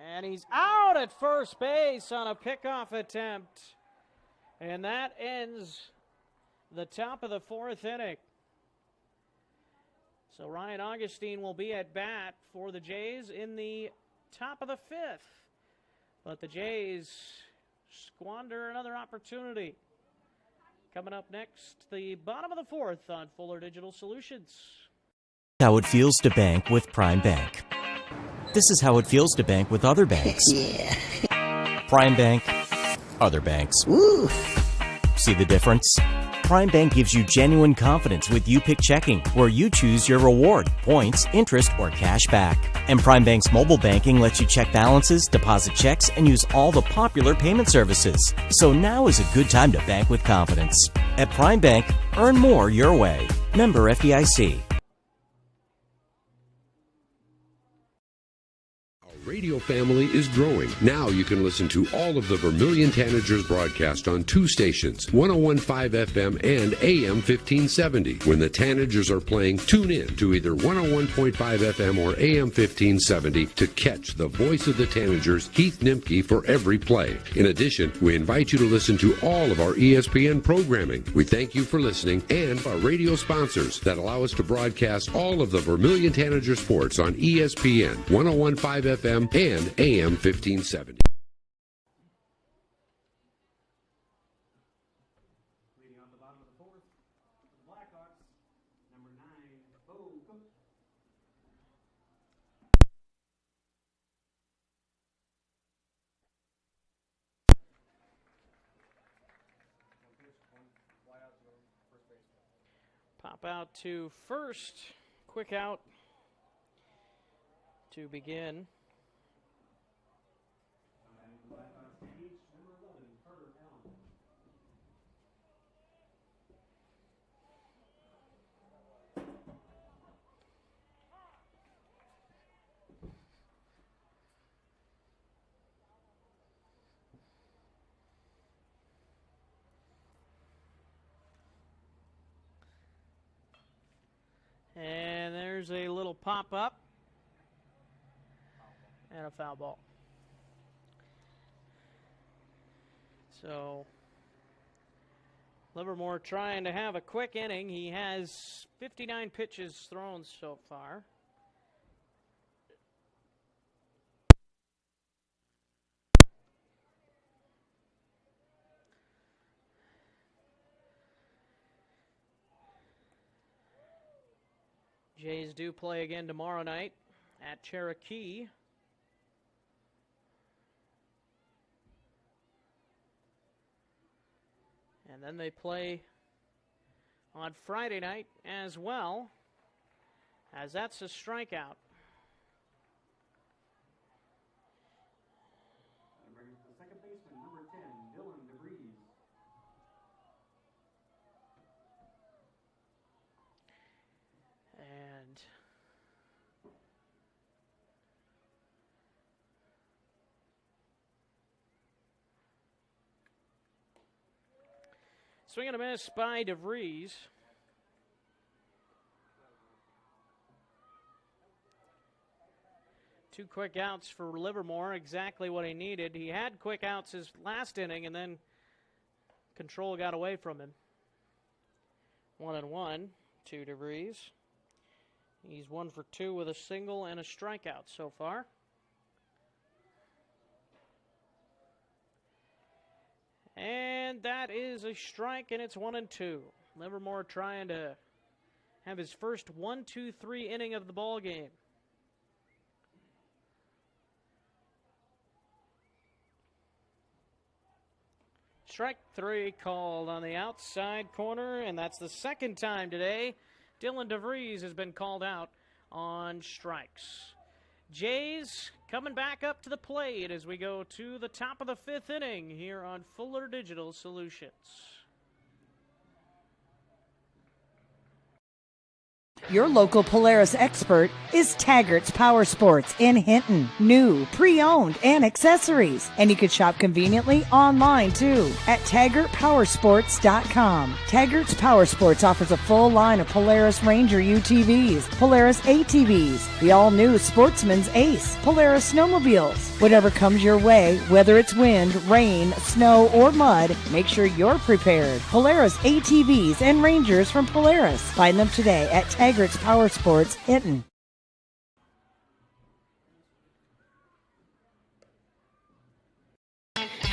And he's out at first base on a pickoff attempt. And that ends the top of the fourth inning. So Ryan Augustine will be at bat for the Jays in the top of the fifth. But the Jays squander another opportunity. Coming up next, the bottom of the fourth on Fuller Digital Solutions. How it feels to bank with Prime Bank. This is how it feels to bank with other banks. Prime Bank, other banks. Woo. See the difference? Prime Bank gives you genuine confidence with You-Pick Checking, where you choose your reward, points, interest, or cash back. And Prime Bank's mobile banking lets you check balances, deposit checks, and use all the popular payment services. So now is a good time to bank with confidence. At Prime Bank, earn more your way. Member FDIC. Radio family is growing. Now you can listen to all of the Vermilion Tanagers broadcast on two stations, 101.5 FM and AM 1570. When the Tanagers are playing, tune in to either 101.5 FM or AM 1570 to catch the voice of the Tanagers, Heath Nimke, for every play. In addition, we invite you to listen to all of our ESPN programming. We thank you for listening and our radio sponsors that allow us to broadcast all of the Vermilion Tanager sports on ESPN, 101.5 FM and AM 1570. Leading off the bottom of the fourth, the Blackhawks, number 9, Bo Cook. Pop out to first. Quick out to begin. And there's a little pop-up and a foul ball. So Livermore trying to have a quick inning. He has 59 pitches thrown so far. Jays do play again tomorrow night at Cherokee. And then they play on Friday night as well, as that's a strikeout. That brings the second baseman, number 10, Dylan DeVries. And swing and a miss by DeVries. Two quick outs for Livermore, exactly what he needed. He had quick outs his last inning, and then control got away from him. 1-1 to DeVries. He's 1 for 2 with a single and a strikeout so far. And that is a strike, and it's 1-2. Livermore trying to have his first 1-2-3 inning of the ball game. Strike 3 called on the outside corner, and that's the second time today Dylan DeVries has been called out on strikes. Jays coming back up to the plate as we go to the top of the 5th inning here on Fuller Digital Solutions. Your local Polaris expert is Taggart's Power Sports in Hinton. New, pre-owned, and accessories. And you can shop conveniently online too at TaggartPowersports.com. Taggart's Power Sports offers a full line of Polaris Ranger UTVs, Polaris ATVs, the all-new Sportsman's Ace, Polaris snowmobiles. Whatever comes your way, whether it's wind, rain, snow, or mud, make sure you're prepared. Polaris ATVs and Rangers from Polaris. Find them today at Taggart's Power Sports, Hinton.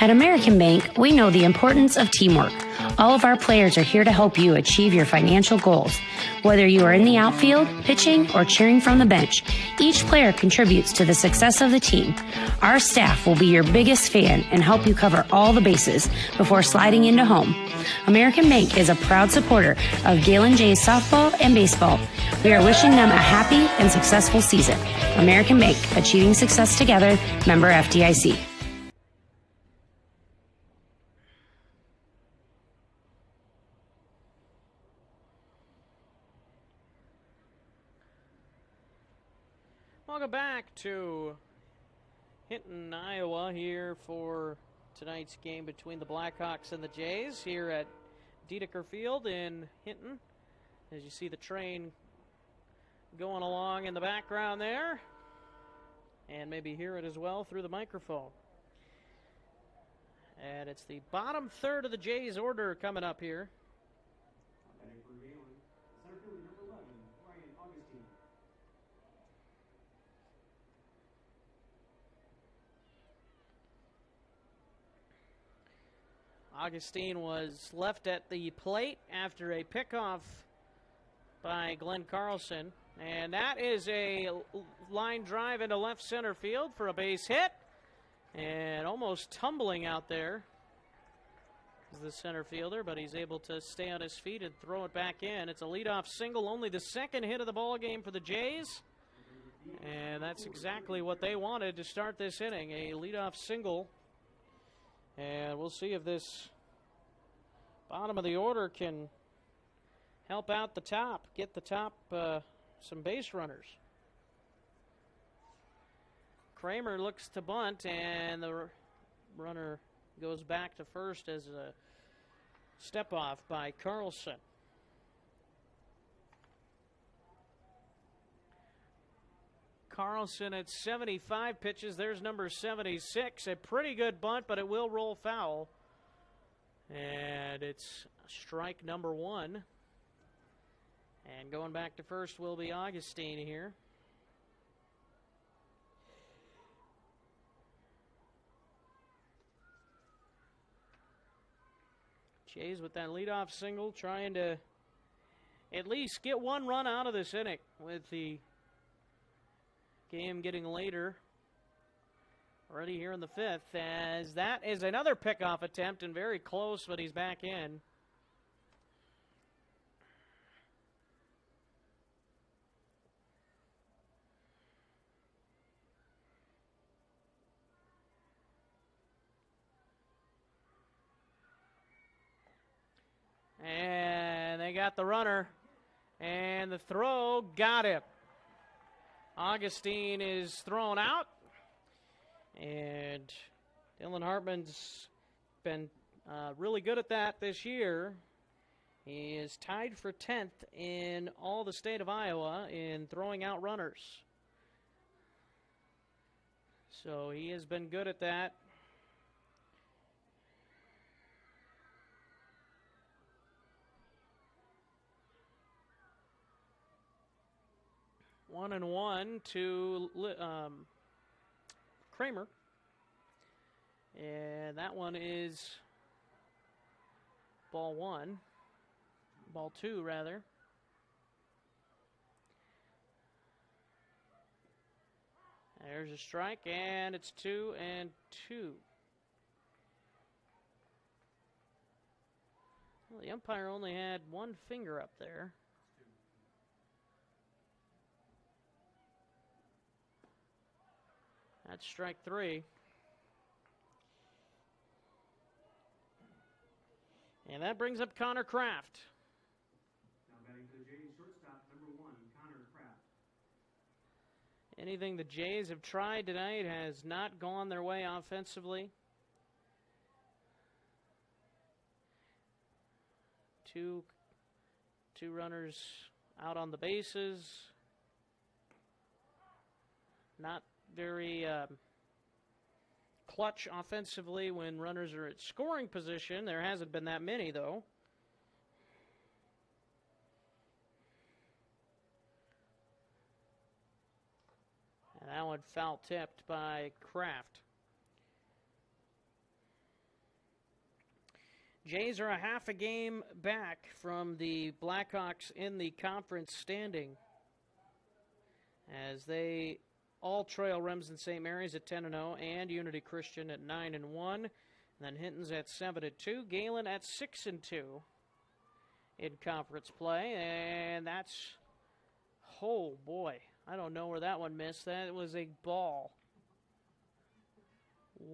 At American Bank, we know the importance of teamwork. All of our players are here to help you achieve your financial goals. Whether you are in the outfield, pitching, or cheering from the bench, each player contributes to the success of the team. Our staff will be your biggest fan and help you cover all the bases before sliding into home. American Bank is a proud supporter of Gehlen Jays softball and baseball. We are wishing them a happy and successful season. American Bank, achieving success together, member FDIC. Welcome back to Hinton, Iowa, here for tonight's game between the Blackhawks and the Jays here at Dedeker Field in Hinton. As you see the train going along in the background there, and maybe hear it as well through the microphone. And it's the bottom third of the Jays order coming up here. Batting for Gehlen, center fielder number 11, Ryan Augustine. Augustine was left at the plate after a pickoff by Glenn Carlson. And that is a line drive into left center field for a base hit. And almost tumbling out there is the center fielder, but he's able to stay on his feet and throw it back in. It's a leadoff single, only the second hit of the ball game for the Jays. And that's exactly what they wanted to start this inning, a leadoff single. And we'll see if this bottom of the order can help out the top, get the top some base runners. Kramer looks to bunt, and the runner goes back to first as a step off by Carlson. Carlson at 75 pitches. There's number 76. A pretty good bunt, but it will roll foul. And it's strike number 1. And going back to first will be Augustine here. Jays with that leadoff single, trying to at least get one run out of this inning with the game getting later already here in the 5th, as that is another pickoff attempt and very close, but he's back in. And they got the runner, and the throw got him. Augustine is thrown out, and Dylan Hartman's been really good at that this year. He is tied for 10th in all the state of Iowa in throwing out runners. So he has been good at that. One and one to Kramer. And that one is ball 1. Ball 2, rather. There's a strike, and it's 2-2. Well, the umpire only had one finger up there. That's strike 3. And that brings up Connor Kraft. Now batting for the Jays, shortstop, number 1, Connor Kraft. Anything the Jays have tried tonight has not gone their way offensively. Two runners out on the bases. Not very clutch offensively when runners are at scoring position. There hasn't been that many, though. And that one foul tipped by Kraft. Jays are a half a game back from the Blackhawks in the conference standing, as they all trail Remsen St. Mary's at 10-0 and Unity Christian at 9-1. And then Hinton's at 7-2, Gehlen at 6-2 in conference play. And that's, oh boy, I don't know where that one missed. That was a ball.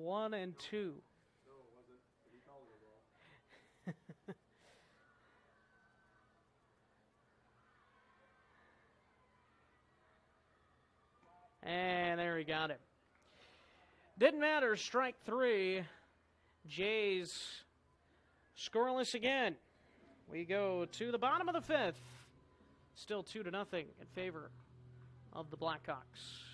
1-2. And there he got it. Didn't matter, strike 3. Jays scoreless again. We go to the bottom of the 5th. Still 2-0 in favor of the Blackhawks.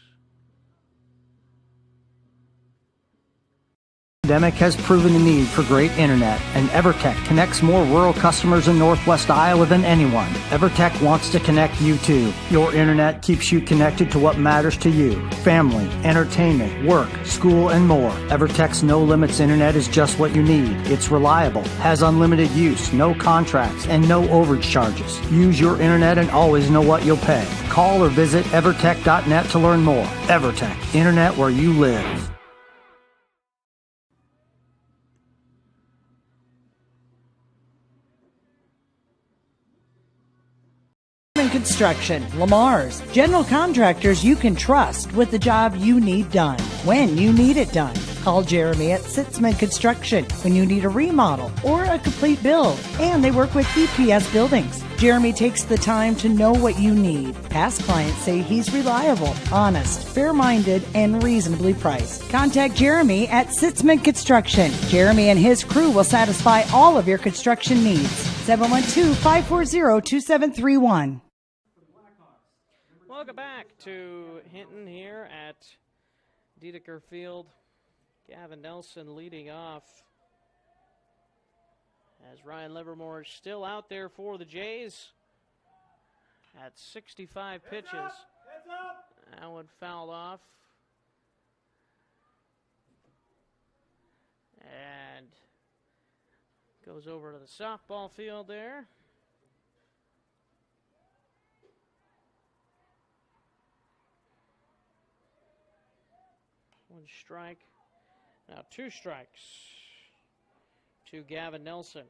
The pandemic has proven the need for great internet, and EverTech connects more rural customers in Northwest Iowa than anyone. EverTech wants to connect you too. Your internet keeps you connected to what matters to you: family, entertainment, work, school, and more. EverTech's no limits internet is just what you need. It's reliable, has unlimited use, no contracts, and no overage charges. Use your internet and always know what you'll pay. Call or visit evertech.net to learn more. EverTech, internet where you live. Construction, Lamar's, general contractors you can trust with the job you need done, when you need it done. Call Jeremy at Sitzman Construction when you need a remodel or a complete build. And they work with EPS buildings. Jeremy takes the time to know what you need. Past clients say he's reliable, honest, fair-minded, and reasonably priced. Contact Jeremy at Sitzman Construction. Jeremy and his crew will satisfy all of your construction needs. 712-540-2731. Welcome back to Hinton here at Dedeker Field. Gavin Nelson leading off as Ryan Livermore is still out there for the Jays at 65 pitches. That one fouled off. And goes over to the softball field there. One strike. Now 2 strikes to Gavin Nelson.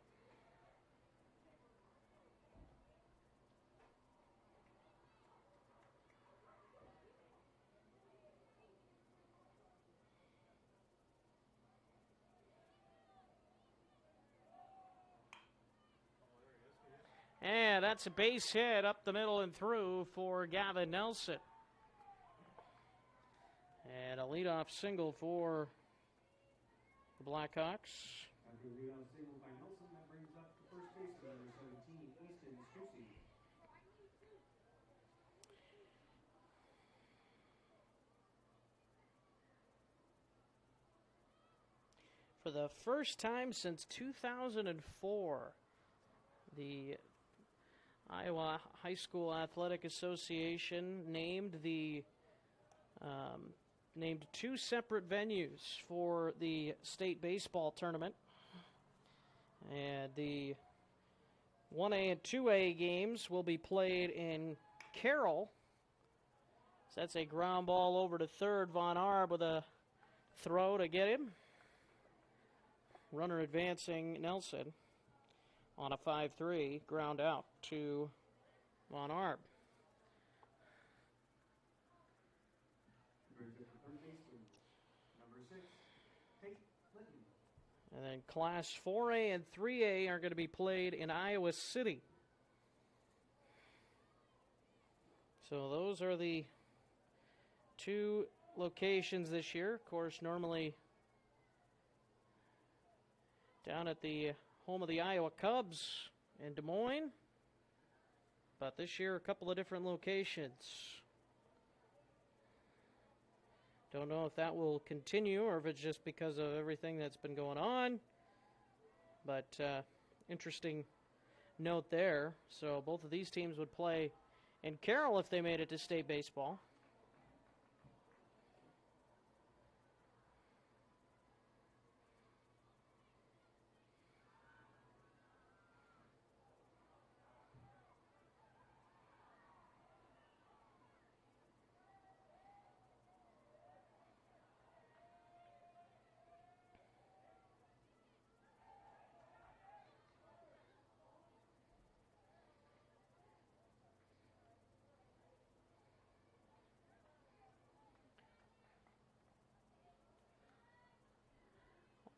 And that's a base hit up the middle and through for Gavin Nelson. And a leadoff single for the Blackhawks. After a leadoff single by Nelson, that brings up the first baseman, number 17, Easton Stussy. For the first time since 2004, the Iowa High School Athletic Association named named 2 separate venues for the state baseball tournament. And the 1A and 2A games will be played in Carroll. So that's a ground ball over to third. Von Arb with a throw to get him. Runner advancing Nelson on a 5-3 ground out to Von Arb. And then Class 4A and 3A are going to be played in Iowa City. So those are the two locations this year. Of course, normally down at the home of the Iowa Cubs in Des Moines. But this year, a couple of different locations. Don't know if that will continue or if it's just because of everything that's been going on. But interesting note there. So both of these teams would play in Carroll if they made it to state baseball.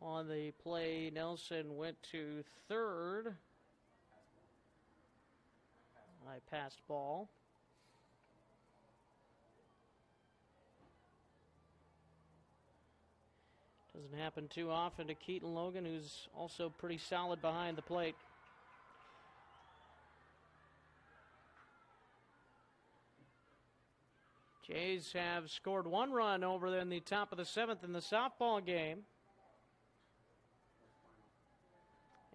On the play, Nelson went to third. I passed ball. Doesn't happen too often to Keaton Logan, who's also pretty solid behind the plate. Jays have scored one run over in the top of the seventh in the softball game.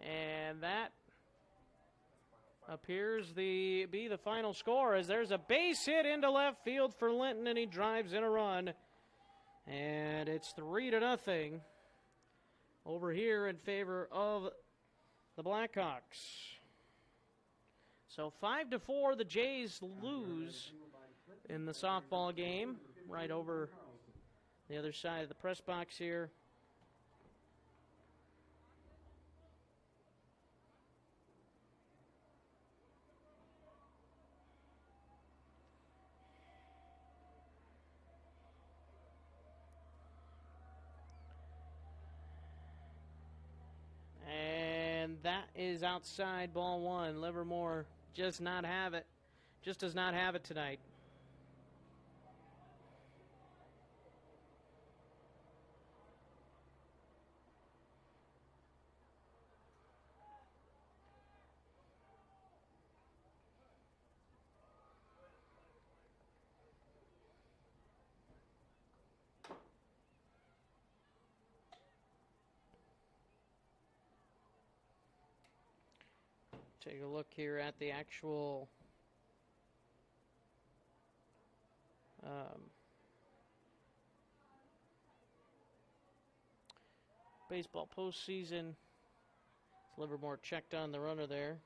And that appears to be the final score, as there's a base hit into left field for Linton, and he drives in a run. And it's 3-0 over here in favor of the Blackhawks. So 5-4, the Jays lose in the softball game. Right over the other side of the press box here. And that is outside ball one. Livermore just does not have it tonight. Take a look here at the actual baseball postseason. Livermore checked on the runner there.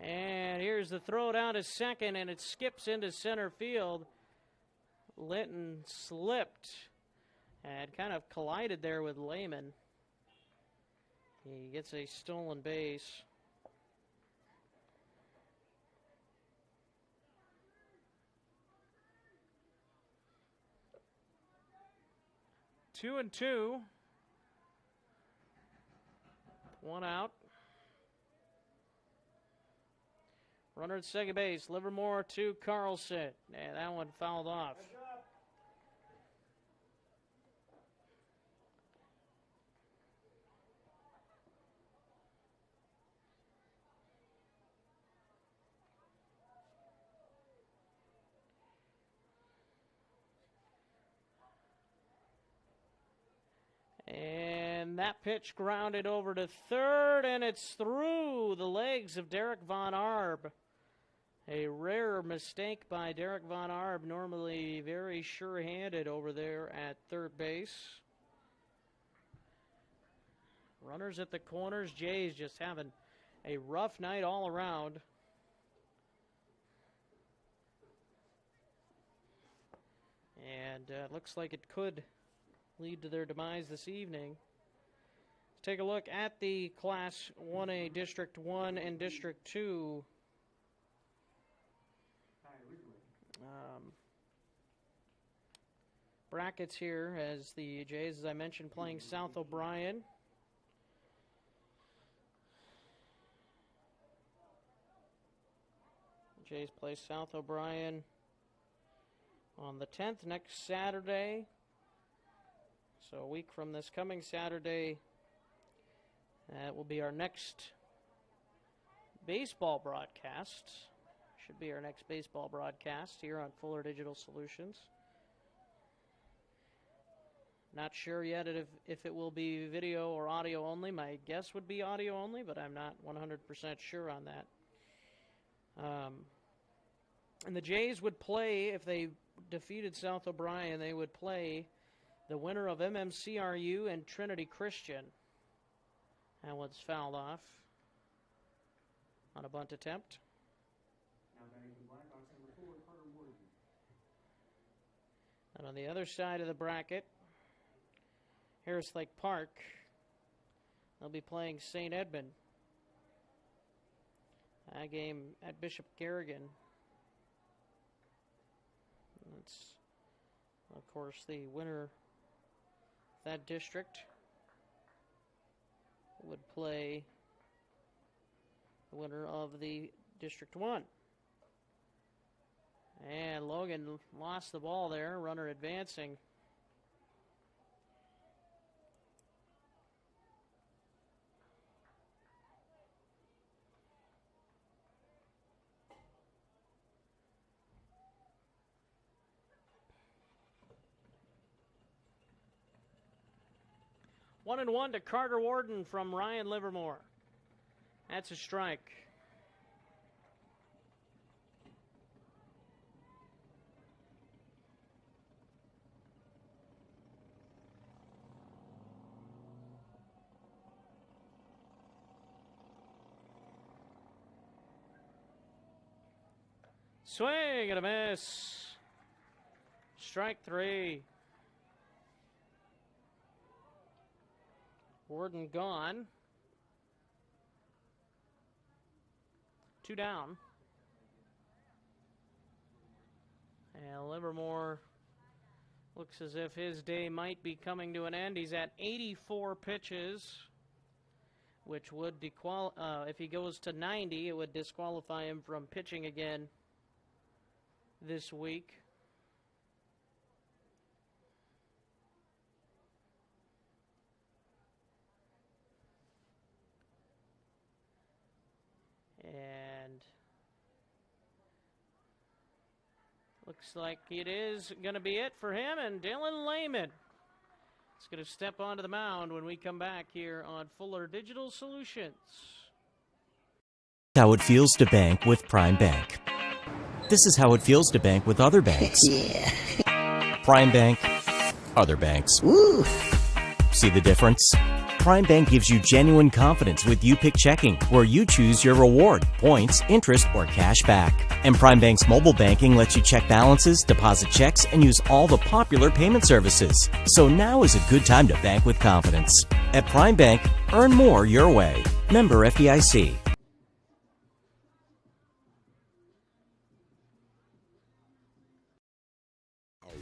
And here's the throw down to second, and it skips into center field. Linton slipped and kind of collided there with Lehman. He gets a stolen base. Two and two. One out. Runner at second base. Livermore to Carlson. And that one fouled off. And that pitch grounded over to third, and it's through the legs of Derek Von Arb. A rare mistake by Derek Von Arb, normally very sure-handed over there at third base. Runners at the corners. Jays just having a rough night all around. And looks like it could lead to their demise this evening. Let's take a look at the Class 1A District 1 and District 2. Brackets here as the Jays, as I mentioned, playing South O'Brien. The Jays play South O'Brien on the 10th, next Saturday. So a week from this coming Saturday, that will be our next baseball broadcast. Should be our next baseball broadcast here on Fuller Digital Solutions. Not sure yet if it will be video or audio only. My guess would be audio only, but I'm not 100% sure on that. And the Jays would play, if they defeated South O'Brien, they would play the winner of MMCRU and Trinity Christian. That one's fouled off on a bunt attempt. And on the other side of the bracket, Harris Lake Park, they'll be playing St. Edmund. That game at Bishop Garrigan. That's, of course, the winner of that district would play the winner of the District 1. And Logan lost the ball there, runner advancing. One and one to Carter Warden from Ryan Livermore. That's a strike. Swing and a miss. Strike three. Warden gone. Two down. And Livermore looks as if his day might be coming to an end. He's at 84 pitches, which would if he goes to 90, it would disqualify him from pitching again this week. And looks like it is going to be it for him. And Dylan Lehman is going to step onto the mound when we come back here on Fuller Digital Solutions. How it feels to bank with Prime Bank. This is how it feels to bank with other banks. Yeah. Prime Bank, other banks. Woo. See the difference? Prime Bank gives you genuine confidence with You-Pick Checking, where you choose your reward, points, interest, or cash back. And Prime Bank's mobile banking lets you check balances, deposit checks, and use all the popular payment services. So now is a good time to bank with confidence. At Prime Bank, earn more your way. Member FDIC.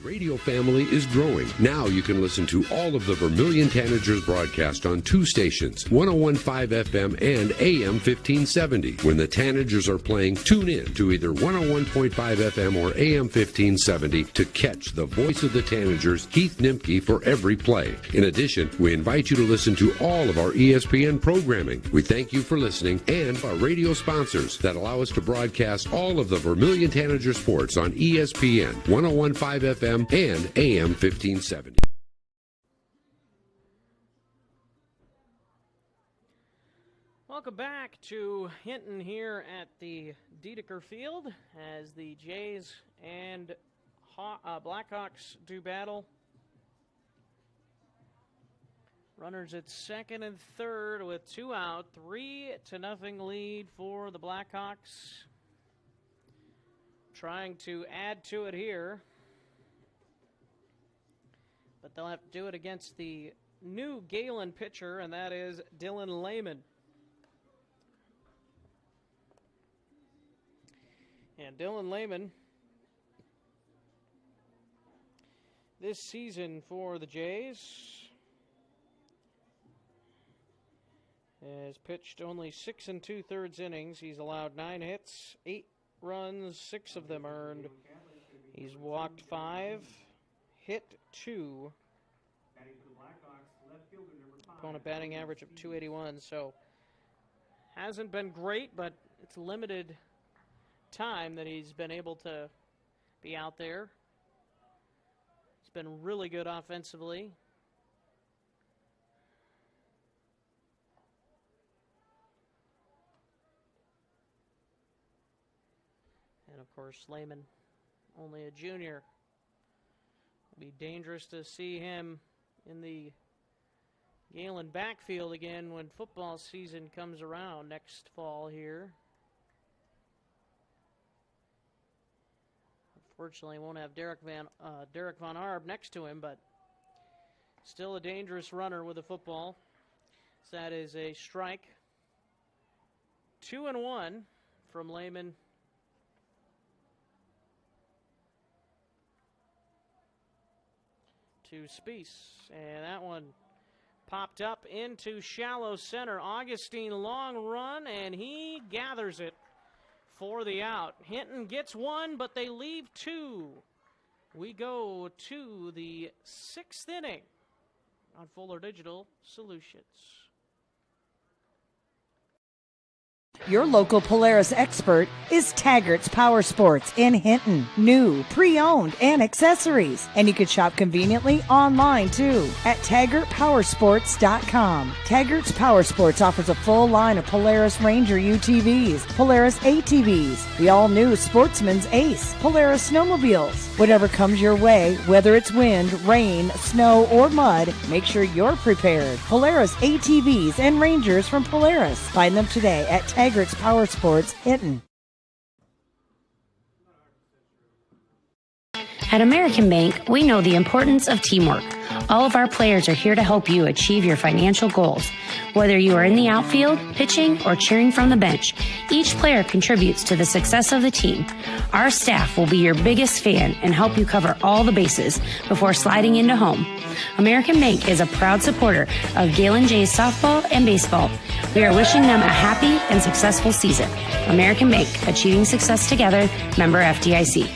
Radio family is growing. Now you can listen to all of the Vermilion Tanagers broadcast on two stations, 101.5 FM and AM 1570. When the Tanagers are playing, tune in to either 101.5 FM or AM 1570 to catch the voice of the Tanagers, Keith Nimke, for every play. In addition, we invite you to listen to all of our ESPN programming. We thank you for listening and our radio sponsors that allow us to broadcast all of the Vermilion Tanager sports on ESPN, 101.5 FM and AM 1570. Welcome back to Hinton here at the Dedeker Field as the Jays and Blackhawks do battle. Runners at second and third with 2 out, 3-0 lead for the Blackhawks. Trying to add to it here, but they'll have to do it against the new Gehlen pitcher, and that is Dylan Lehman. And Dylan Lehman, this season for the Jays, has pitched only 6 2/3 innings. He's allowed 9 hits, 8 runs, 6 of them earned. He's walked 5, hit 2. Opponent batting average of .281, so hasn't been great, but it's limited time that he's been able to be out there. He's been really good offensively. And of course, Lehman, only a junior. It'll be dangerous to see him in the Gehlen backfield again when football season comes around next fall here. Unfortunately, won't have Derek Von Arb next to him, but still a dangerous runner with the football. So that is a strike. 2-1 from Lehman. To Spiess, and that one popped up into shallow center. Augustine long run, and he gathers it for the out. Hinton gets 1, but they leave 2. We go to the 6th inning on Fuller Digital Solutions. Your local Polaris expert is Taggart's Power Sports in Hinton. New, pre-owned, and accessories. And you can shop conveniently online, too, at TaggartPowersports.com. Taggart's Power Sports offers a full line of Polaris Ranger UTVs, Polaris ATVs, the all-new Sportsman's Ace, Polaris snowmobiles. Whatever comes your way, whether it's wind, rain, snow, or mud, make sure you're prepared. Polaris ATVs and Rangers from Polaris. Find them today at Taggart's Power Sports, Hinton. At American Bank, we know the importance of teamwork. All of our players are here to help you achieve your financial goals. Whether you are in the outfield, pitching, or cheering from the bench, each player contributes to the success of the team. Our staff will be your biggest fan and help you cover all the bases before sliding into home. American Bank is a proud supporter of Gehlen Jays softball and baseball. We are wishing them a happy and successful season. American Bank, achieving success together, member FDIC.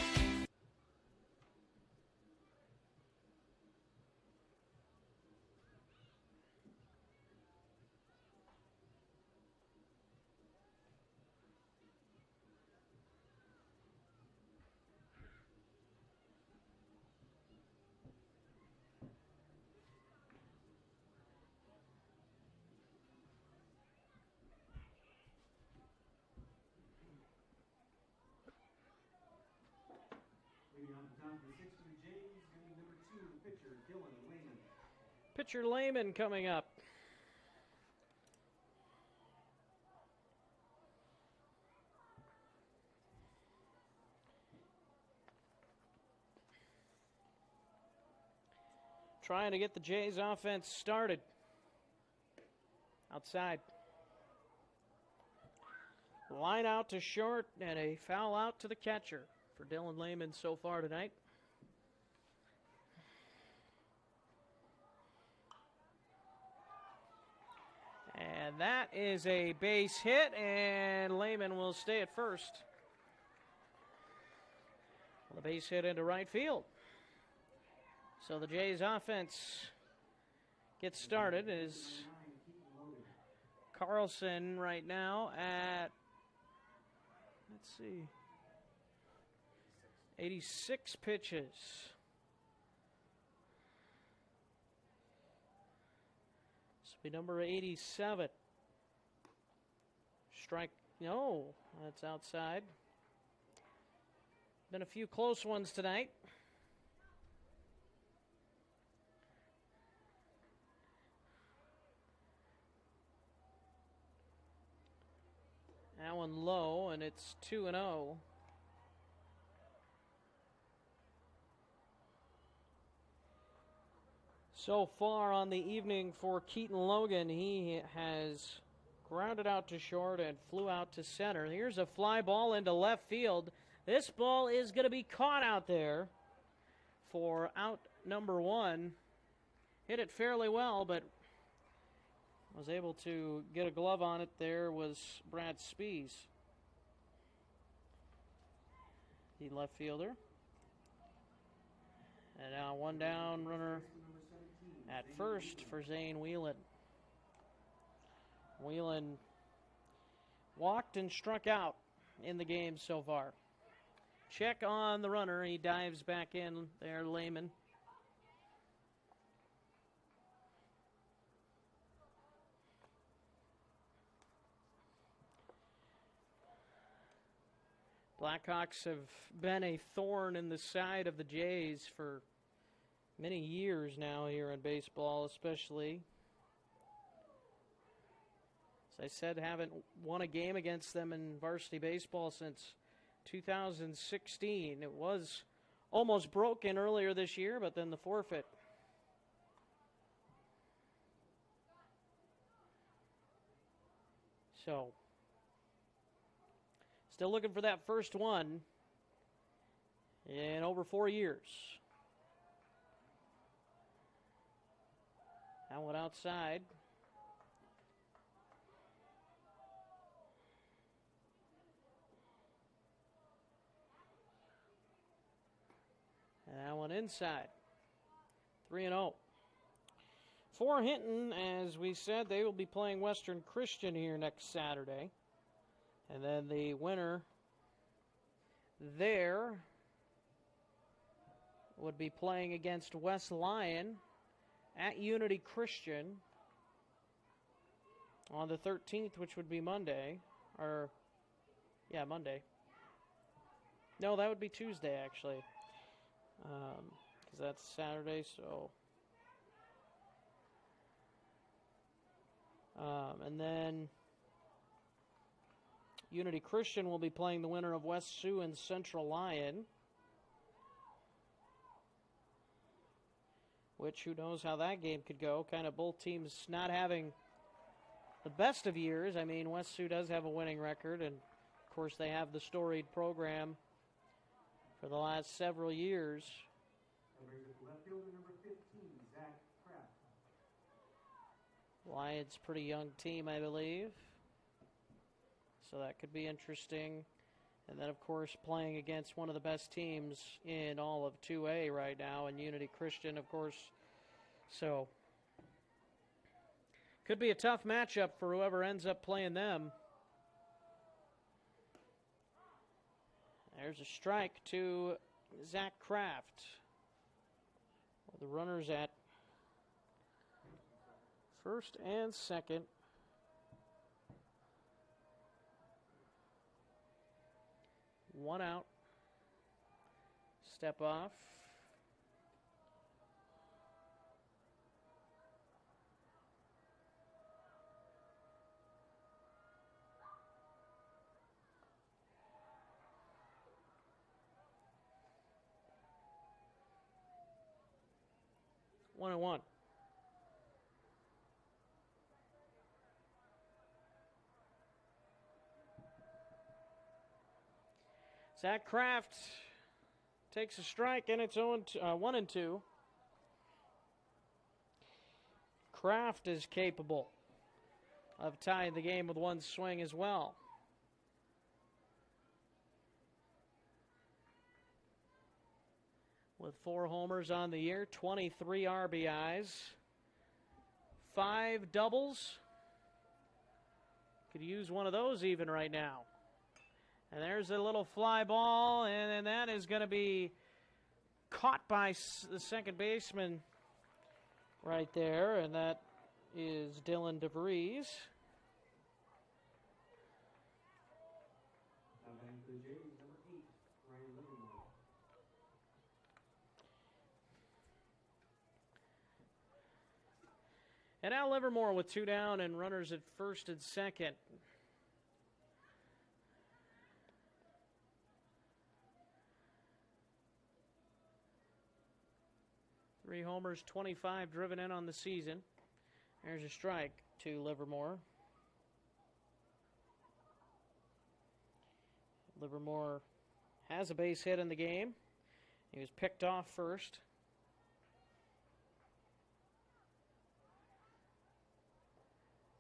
Pitcher Lehman coming up. Trying to get the Jays offense started. Outside. Line out to short and a foul out to the catcher for Dylan Lehman so far tonight. And that is a base hit, and Lehman will stay at first. The base hit into right field. So the Jays offense gets started as Carlson right now at, let's see, 86 pitches. This will be number 87. strike. No, that's outside. Been a few close ones tonight. That one low, and it's 2-0. So far on the evening for Keaton Logan, he has grounded out to short and flew out to center. Here's a fly ball into left field. This ball is going to be caught out there for out number 1. Hit it fairly well, but was able to get a glove on it. There was Brad Spees, the left fielder. And now one down, runner at first for Zane Whelan. Whelan walked and struck out in the game so far. Check on the runner. He dives back in there, Lehman. Blackhawks have been a thorn in the side of the Jays for many years now here in baseball, especially. As I said, haven't won a game against them in varsity baseball since 2016. It was almost broken earlier this year, but then the forfeit. So, still looking for that first one in over 4 years. That one outside. And that one inside. 3-0. For Hinton, as we said, they will be playing Western Christian here next Saturday. And then the winner there would be playing against West Lyon at Unity Christian on the 13th, which would be Monday. Monday. No, that would be Tuesday, actually. Because that's Saturday, so. And then Unity Christian will be playing the winner of West Sioux and Central Lyon. Which, who knows how that game could go. Kind of both teams not having the best of years. I mean, West Sioux does have a winning record, and of course they have the storied program for the last several years. Left fielder number 15, Zach Kraft. Lions, pretty young team, I believe. So that could be interesting. And then, of course, playing against one of the best teams in all of 2A right now, and Unity Christian, of course. So, could be a tough matchup for whoever ends up playing them. There's a strike to Zach Kraft. The runners at first and second. One out. Step off. One and one. Zach Kraft takes a strike, and it's 1-2. Kraft is capable of tying the game with one swing as well. With 4 homers on the year, 23 RBIs, 5 doubles. Could use one of those even right now. And there's a little fly ball, and that is going to be caught by the second baseman right there, and that is Dylan DeVries. And now Livermore with 2 down and runners at first and second. Three homers, 25 driven in on the season. There's a strike to Livermore. Livermore has a base hit in the game. He was picked off first.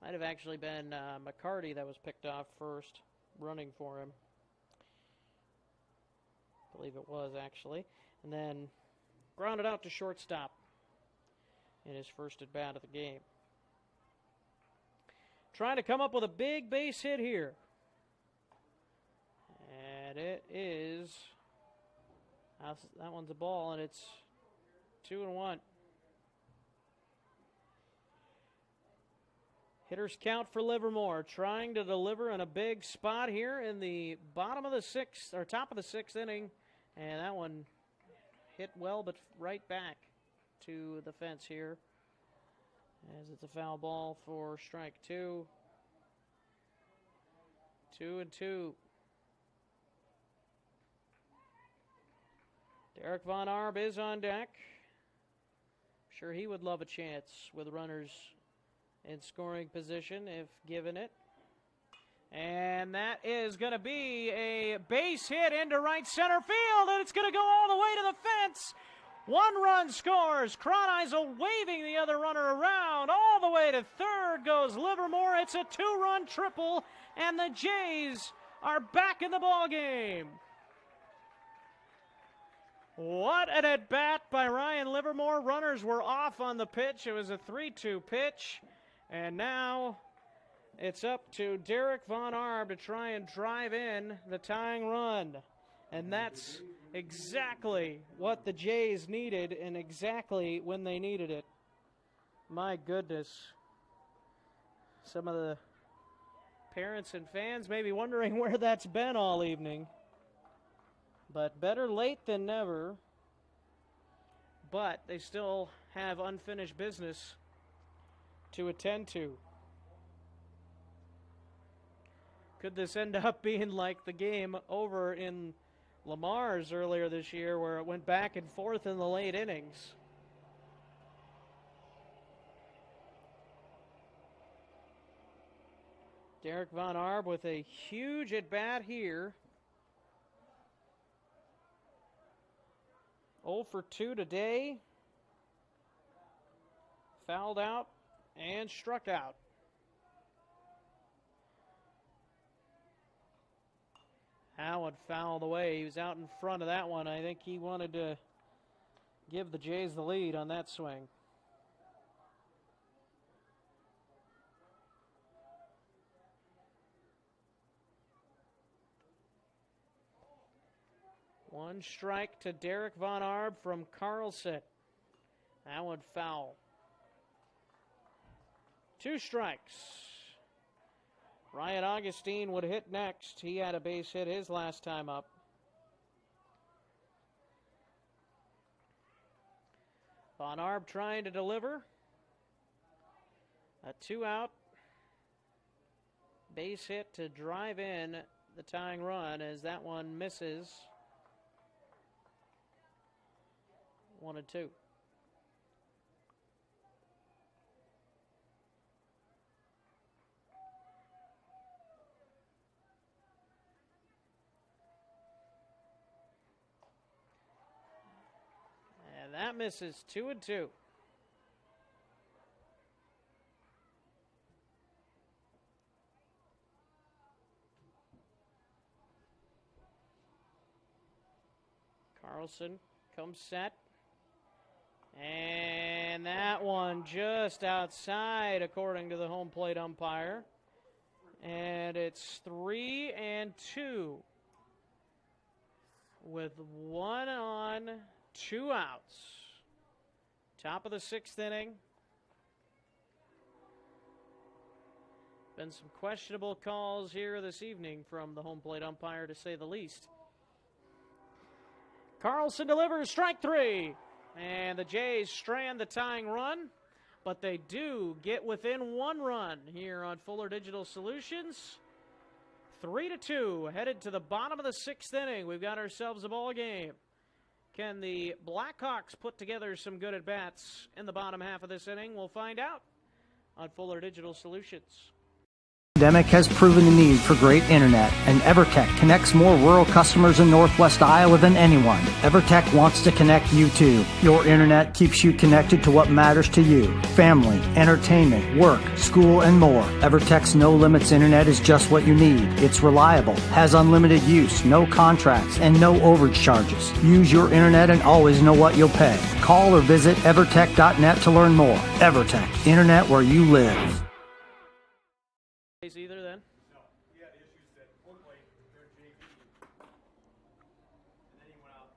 Might have actually been McCarty that was picked off first, running for him. I believe it was, actually. And then grounded out to shortstop in his first at bat of the game. Trying to come up with a big base hit here. And it is, that one's a ball, and it's 2-1. Hitters count for Livermore, trying to deliver in a big spot here in the bottom of the sixth, or top of the sixth inning. And that one hit well, but right back to the fence here, as it's a foul ball for strike 2. 2-2. Derek Von Arb is on deck. I'm sure he would love a chance with runners in scoring position if given it. And that is going to be a base hit into right center field, and it's going to go all the way to the fence. 1 run scores. Kroneisel waving the other runner around. All the way to third goes Livermore. It's a 2-run triple, and the Jays are back in the ballgame. What an at-bat by Ryan Livermore. Runners were off on the pitch. It was a 3-2 pitch. And now it's up to Derek Von Arb to try and drive in the tying run. And that's exactly what the Jays needed and exactly when they needed it. My goodness. Some of the parents and fans may be wondering where that's been all evening. But better late than never. But they still have unfinished business to attend to. Could this end up being like the game over in Lamar's earlier this year, where it went back and forth in the late innings? Derek Von Arb with a huge at-bat here. 0 for 2 today. Fouled out and struck out. That one fouled away. He was out in front of that one. I think he wanted to give the Jays the lead on that swing. One strike to Derek Von Arb from Carlson. That one foul. 2 strikes. Ryan Augustine would hit next. He had a base hit his last time up. Von Arb trying to deliver. A 2-out base hit to drive in the tying run, as that one misses. 1-2. And that misses. 2-2. Carlson comes set. And that one just outside, according to the home plate umpire. And it's 3-2 with 1 on, 2 outs. Top of the 6th inning. Been some questionable calls here this evening from the home plate umpire, to say the least. Carlson delivers strike 3. And the Jays strand the tying run but they do get within 1 run here on Fuller Digital Solutions. 3-2, headed to the bottom of the 6th inning. We've got ourselves a ball game. Can the Blackhawks put together some good at-bats in the bottom half of this inning? We'll find out on Fuller Digital Solutions. The pandemic has proven the need for great internet, and EverTech connects more rural customers in Northwest Iowa than anyone. EverTech wants to connect you too. Your internet keeps you connected to what matters to you: family, entertainment, work, school, and more. EverTech's no limits internet is just what you need. It's reliable, has unlimited use, no contracts, and no overage charges. Use your internet and always know what you'll pay. Call or visit evertech.net to learn more. EverTech, internet where you live. Either then? No, he had issues at one point during JV, and then he went out.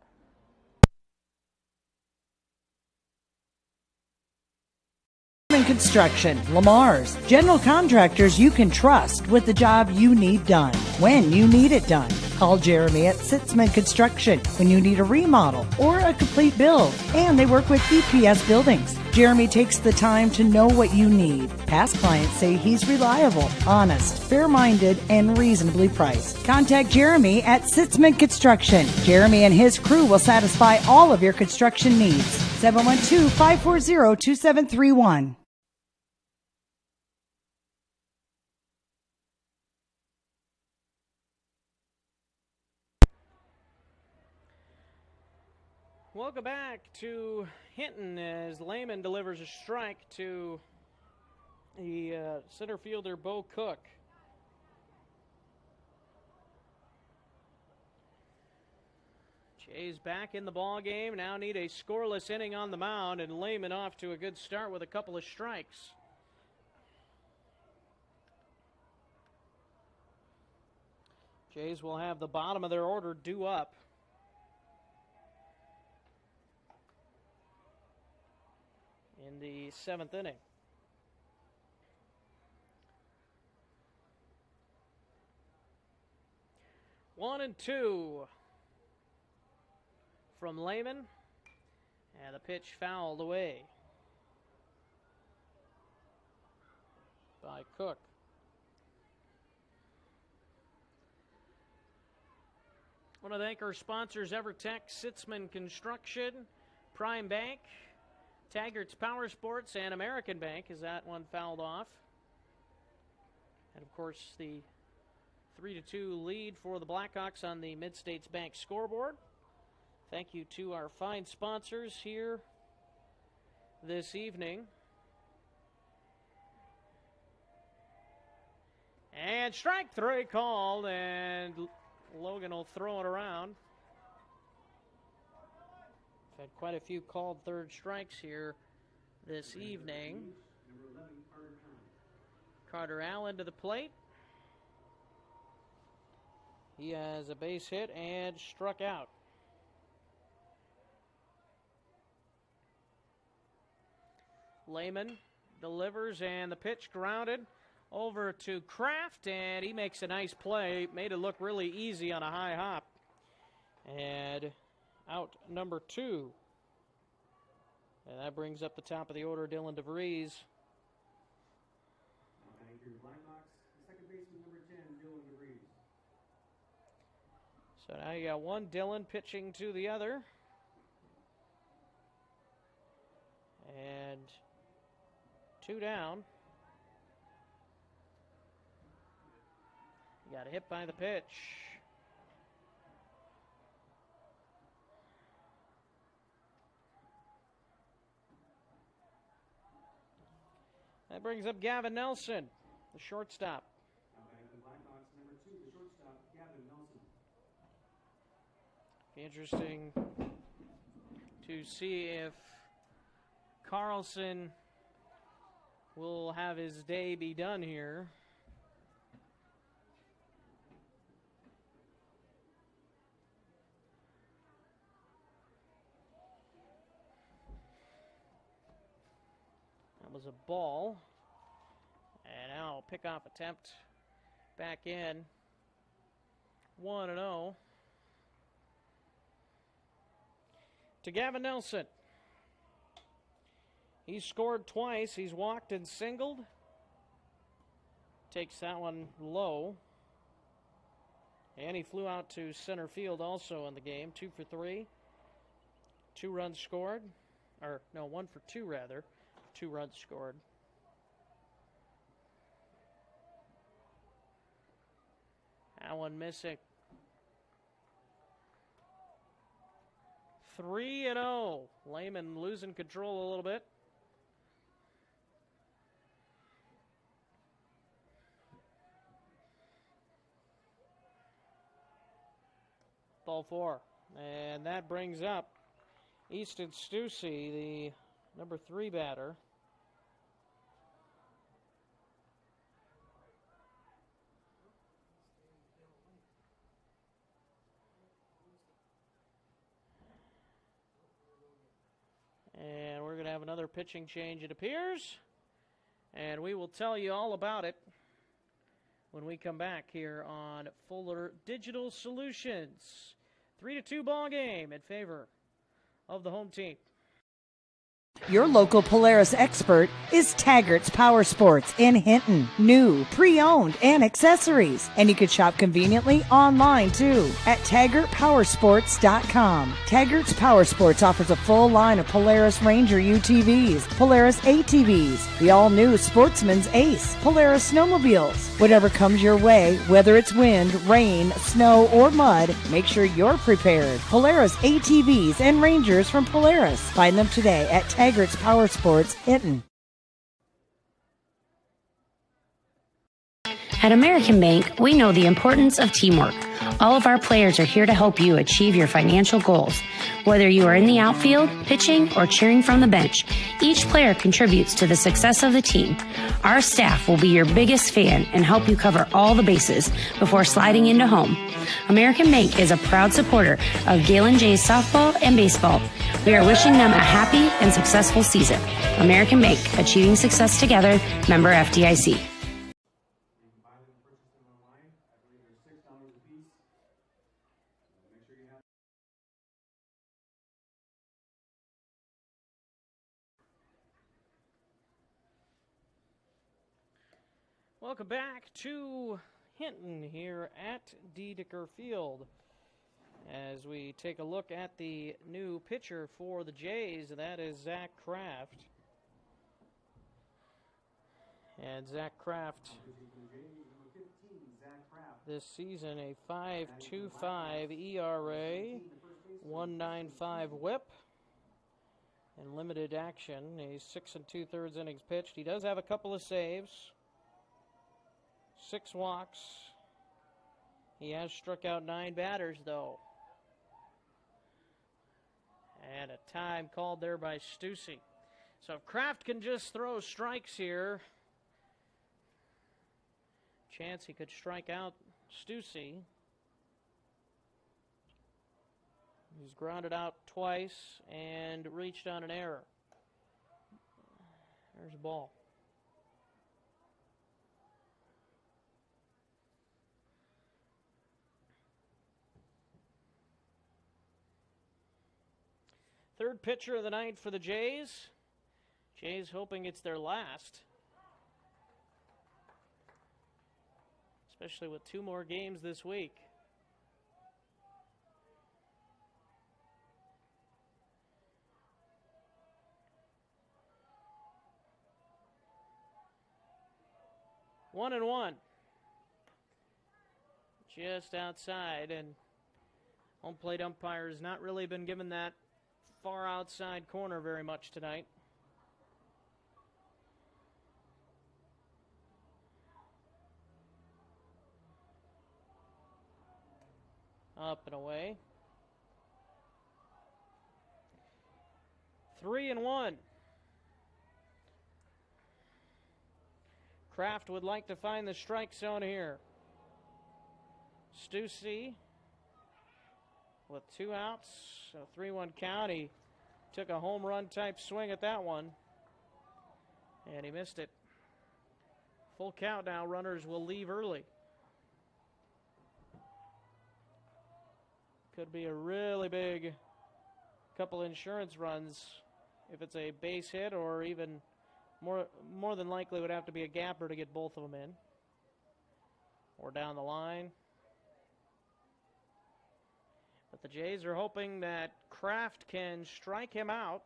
Construction, Lamar's, general contractors you can trust with the job you need done, when you need it done. Call Jeremy at Sitzman Construction when you need a remodel or a complete build. And they work with EPS buildings. Jeremy takes the time to know what you need. Past clients say he's reliable, honest, fair-minded, and reasonably priced. Contact Jeremy at Sitzman Construction. Jeremy and his crew will satisfy all of your construction needs. 712-540-2731. Welcome back to Hinton as Lehman delivers a strike to the center fielder, Bo Cook. Jays back in the ball game. Now need a scoreless inning on the mound, and Lehman off to a good start with a couple of strikes. Jays will have the bottom of their order due up. In the 7th inning. One and two from Lehman, and the pitch fouled away by Cook. I want to thank our sponsors, EverTech, Sitzman Construction, Prime Bank, Taggart's Power Sports, and American Bank, as that one fouled off. And, of course, the 3-2 lead for the Blackhawks on the Mid-States Bank scoreboard. Thank you to our fine sponsors here this evening. And strike 3 called, and Logan will throw it around. Had quite a few called third strikes here this evening. Carter Allen to the plate. He has a base hit and struck out. Lehman delivers, and the pitch grounded over to Kraft, and he makes a nice play. Made it look really easy on a high hop. And out number 2. And that brings up the top of the order, Dylan DeVries. Second baseman number 10, Dylan DeVries. So now you got one Dylan pitching to the other. And 2 down. Got hit by the pitch. That brings up Gavin Nelson, the shortstop. The Blackhawks number 2, the shortstop, Gavin Nelson. Be interesting to see if Carlson will have his day be done here. Was a ball, and now pickoff attempt back in. 1-0 to Gavin Nelson. He's scored twice. He's walked and singled. Takes that one low. And he flew out to center field also in the game. 2 for 3. 2 runs scored. Or, no, 1 for 2 rather. 2 runs scored. That one missing. 3-0. Lehman losing control a little bit. Ball 4. And that brings up Easton Stussy, the number 3 batter. And we're going to have another pitching change, it appears. And we will tell you all about it when we come back here on Fuller Digital Solutions. 3-2 ball game in favor of the home team. Your local Polaris expert is Taggart's Power Sports in Hinton. New, pre-owned, and accessories. And you can shop conveniently online too at TaggartPowersports.com. Taggart's Power Sports offers a full line of Polaris Ranger UTVs, Polaris ATVs, the all-new Sportsman's Ace, Polaris snowmobiles. Whatever comes your way, whether it's wind, rain, snow, or mud, make sure you're prepared. Polaris ATVs and Rangers from Polaris. Find them today at Taggart's Power Sports, Hinton. At American Bank, we know the importance of teamwork. All of our players are here to help you achieve your financial goals. Whether you are in the outfield, pitching, or cheering from the bench, each player contributes to the success of the team. Our staff will be your biggest fan and help you cover all the bases before sliding into home. American Bank is a proud supporter of Gehlen Jays softball and baseball. We are wishing them a happy and successful season. American Bank, achieving success together, member FDIC. Welcome back to Hinton here at Dedeker Field as we take a look at the new pitcher for the Jays. That is Zach Kraft. And Zach Kraft this season a 5.25 ERA, 1.95 WHIP, and limited action. A 6 2/3 innings pitched. He does have a couple of saves. 6 walks. He has struck out 9 batters, though. And a time called there by Stussy. So if Kraft can just throw strikes here, chance he could strike out Stussy. He's grounded out twice and reached on an error. There's a ball. Third pitcher of the night for the Jays. Jays hoping it's their last. Especially with 2 more games this week. One and one. Just outside, and home plate umpire has not really been given that far outside corner very much tonight. Up and away. 3 and 1. Kraft would like to find the strike zone here. Stussy with 2 outs, a 3-1 count. He took a home run type swing at that one, and he missed it. Full count now. Runners will leave early. Could be a really big couple insurance runs if it's a base hit, or even more than likely would have to be a gapper to get both of them in. Or down the line. But the Jays are hoping that Kraft can strike him out.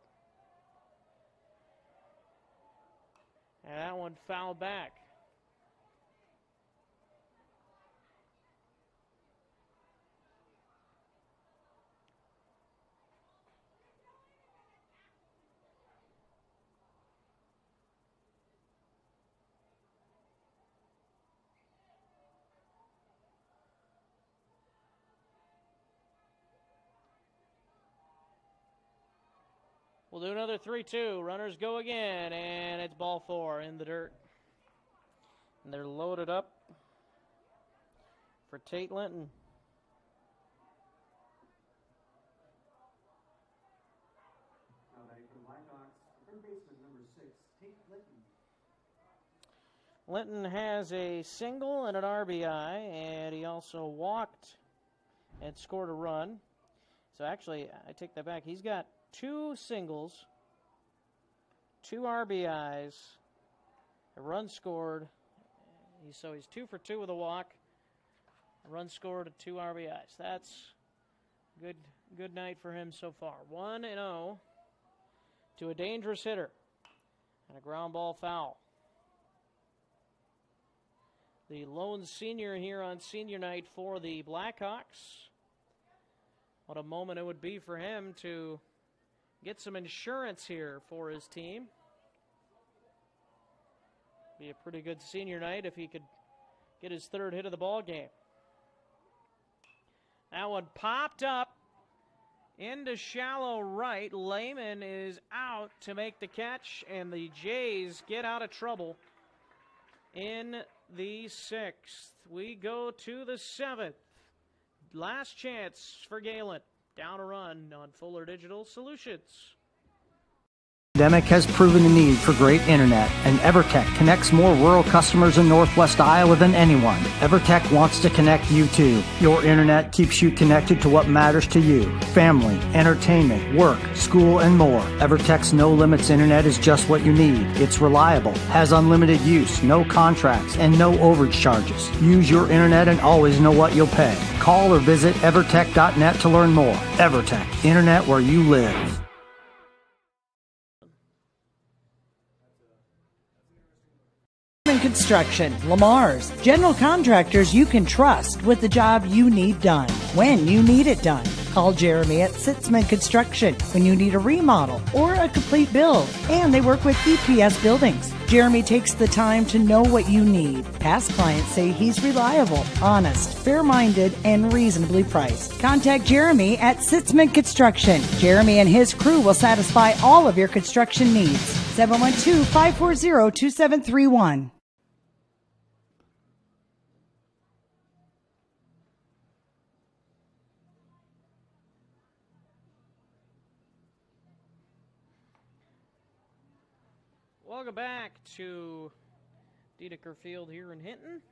And that one fouled back. We'll do another 3-2. Runners go again, and it's ball 4 in the dirt. And they're loaded up for Tate Linton. Now batting for the Blackhawks, third baseman number 6, Tate Linton. Linton has a single and an RBI, and he also walked and scored a run. So actually, I take that back. He's got 2 singles, 2 RBIs, a run scored. So he's 2 for 2 with a walk, a run scored, and 2 RBIs. That's good night for him so far. 1-0 to a dangerous hitter and a ground ball foul. The lone senior here on senior night for the Blackhawks. What a moment it would be for him to get some insurance here for his team. Be a pretty good senior night if he could get his 3rd hit of the ball game. That one popped up into shallow right. Lehman is out to make the catch, and the Jays get out of trouble in the 6th. We go to the 7th. Last chance for Gehlen. Down a run on Fuller Digital Solutions. The pandemic has proven the need for great internet, and EverTech connects more rural customers in Northwest Iowa than anyone. EverTech wants to connect you too. Your internet keeps you connected to what matters to you: family, entertainment, work, school, and more. EverTech's no limits internet is just what you need. It's reliable, has unlimited use, no contracts, and no overage charges. Use your internet and always know what you'll pay. Call or visit evertech.net to learn more. EverTech, internet where you live. Construction, Lamar's, general contractors you can trust with the job you need done, when you need it done. Call Jeremy at Sitzman Construction when you need a remodel or a complete build. And they work with EPS buildings. Jeremy takes the time to know what you need. Past clients say he's reliable, honest, fair-minded, and reasonably priced. Contact Jeremy at Sitzman Construction. Jeremy and his crew will satisfy all of your construction needs. 712-540-2731. Welcome back to Dedeker Field here in Hinton.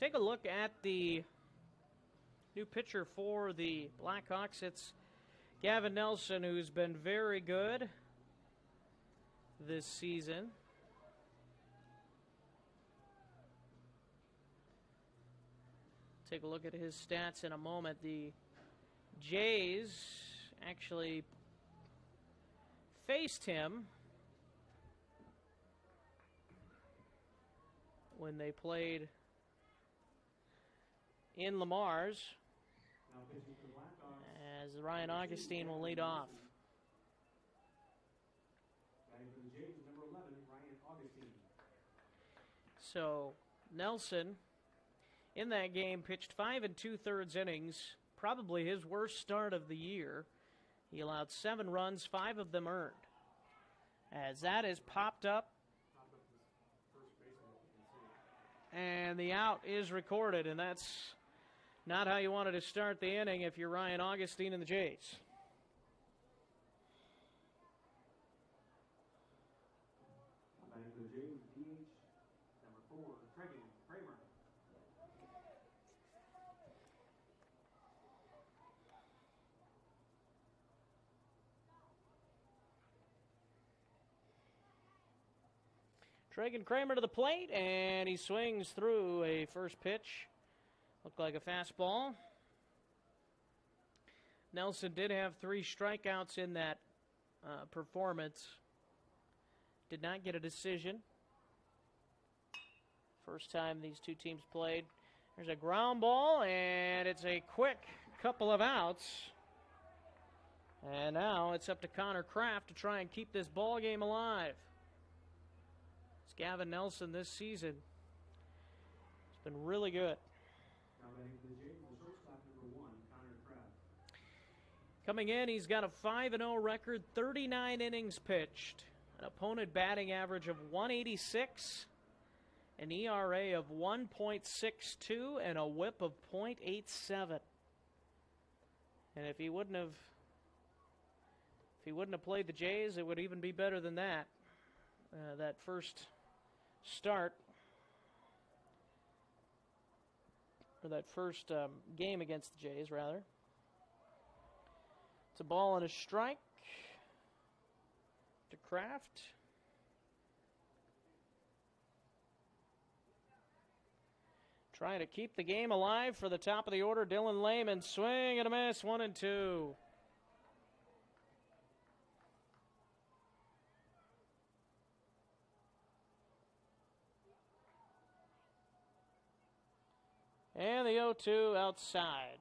Take a look at the new pitcher for the Blackhawks. It's Gavin Nelson, who's been very good this season. Take a look at his stats in a moment. The Jays actually faced him when they played in Lamar's, as Ryan Augustine will lead off. So Nelson in that game pitched 5 2/3 innings, probably his worst start of the year. He allowed 7 runs, 5 of them earned. As that is popped up, and the out is recorded, and that's not how you wanted to start the inning if you're Ryan Augustine and the Jays. Tragan Kramer to the plate, and he swings through a first pitch. Looked like a fastball. Nelson did have 3 strikeouts in that performance. Did not get a decision. First time these two teams played. There's a ground ball, and it's a quick couple of outs. And now it's up to Connor Kraft to try and keep this ball game alive. It's Gavin Nelson this season. It's been really good. Now batting for the Jays, the shortstop, number 1, Connor Kraft. Coming in, he's got a 5-0 record, 39 innings pitched, an opponent batting average of 186, an ERA of 1.62, and a whip of .87. And if he wouldn't have played the Jays, it would even be better than that. That first start, or that first game against the Jays, rather. It's a ball and a strike to Kraft. Trying to keep the game alive for the top of the order, Dylan Lehman. Swing and a miss, 1-2. And the 0-2 outside.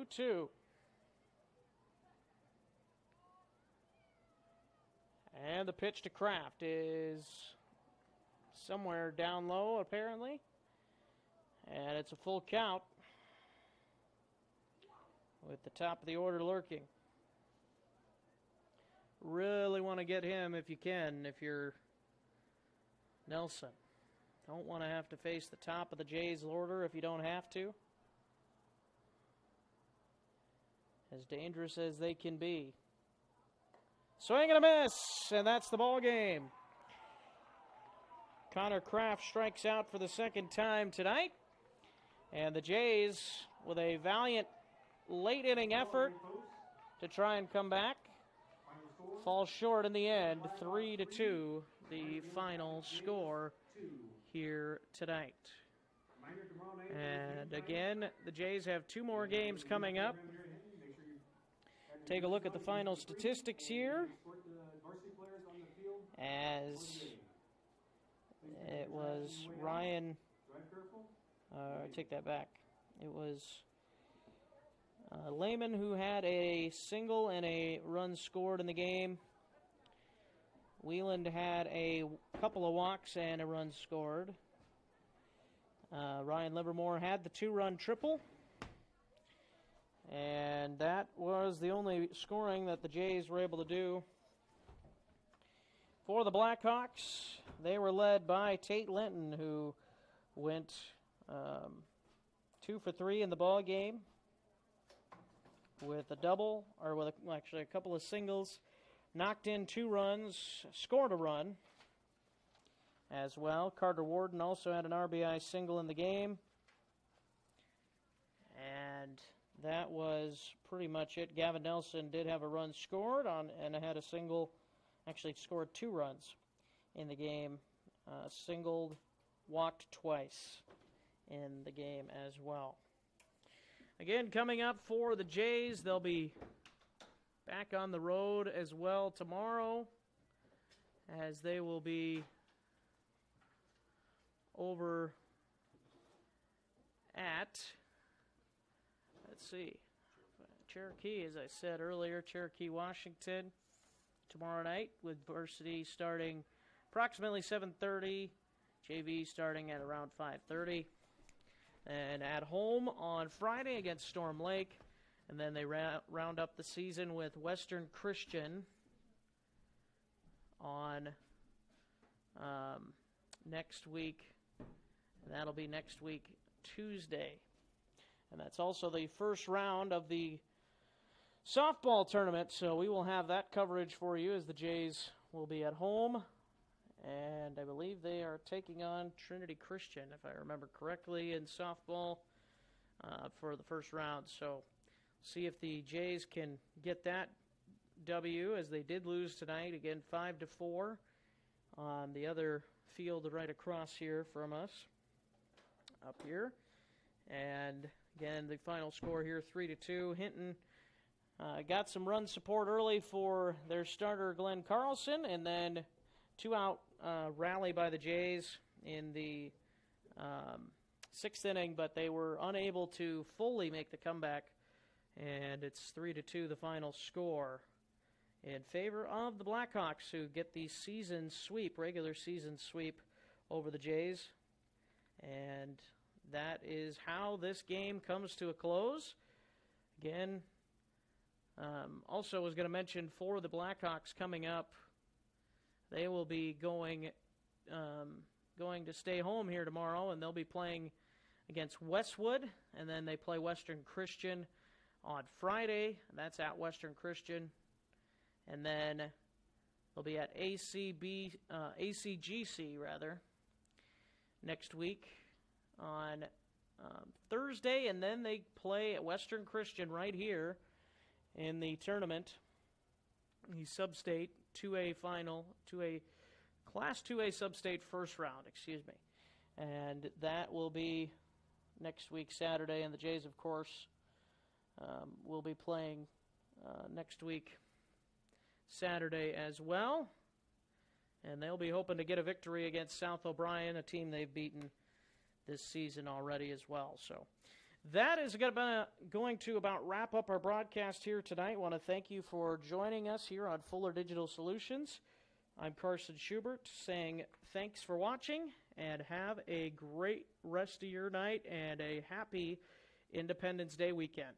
Two. And the pitch to Kraft is somewhere down low, apparently. And it's a full count with the top of the order lurking. Really want to get him if you can, if you're Nelson. Don't want to have to face the top of the Jays order if you don't have to. As dangerous as they can be. Swing and a miss, and that's the ball game. Connor Kraft strikes out for the second time tonight. And the Jays, with a valiant late inning effort to try and come back, fall short in the end. 3-2, the final score here tonight. And again, the Jays have 2 more games coming up. Take a look at the final statistics here. As it was Ryan, I take that back. It was Lehman who had a single and a run scored in the game. Wieland had a couple of walks and a run scored. Ryan Livermore had the 2-run triple. And that was the only scoring that the Jays were able to do. For the Blackhawks, they were led by Tate Linton, who went 2 for 3 in the ball game with a double, or with actually a couple of singles. Knocked in 2 runs, scored a run as well. Carter Warden also had an RBI single in the game. And that was pretty much it. Gavin Nelson did have a run scored and had a single, actually scored 2 runs in the game. Singled, walked twice in the game as well. Again, coming up for the Jays, they'll be back on the road as well tomorrow, as they will be over at, let's see, Cherokee, as I said earlier, Cherokee, Washington, tomorrow night, with varsity starting approximately 7:30, JV starting at around 5:30, and at home on Friday against Storm Lake, and then they round up the season with Western Christian on next week, and that'll be next week Tuesday. And that's also the first round of the softball tournament, so we will have that coverage for you as the Jays will be at home. And I believe they are taking on Trinity Christian, if I remember correctly, in softball for the first round. So see if the Jays can get that W, as they did lose tonight, again 5-4 on the other field right across here from us, up here. And again, the final score here, 3-2. Hinton got some run support early for their starter, Glenn Carlson, and then 2-out rally by the Jays in the 6th inning, but they were unable to fully make the comeback, and it's 3-2 the final score in favor of the Blackhawks, who get the regular season sweep over the Jays. And that is how this game comes to a close. Again, also was going to mention for the Blackhawks coming up, they will be going to stay home here tomorrow, and they'll be playing against Westwood, and then they play Western Christian on Friday. That's at Western Christian. And then they'll be at ACGC next week on Thursday, and then they play at Western Christian right here in the tournament, the Sub-State 2A final, Class 2A Sub-State first round, and that will be next week Saturday, and the Jays, of course, will be playing next week Saturday as well, and they'll be hoping to get a victory against South O'Brien, a team they've beaten this season already as well. So that is going to about wrap up our broadcast here tonight. I want to thank you for joining us here on Fuller Digital Solutions. I'm Carson Schubert saying thanks for watching, and have a great rest of your night and a happy Independence Day weekend.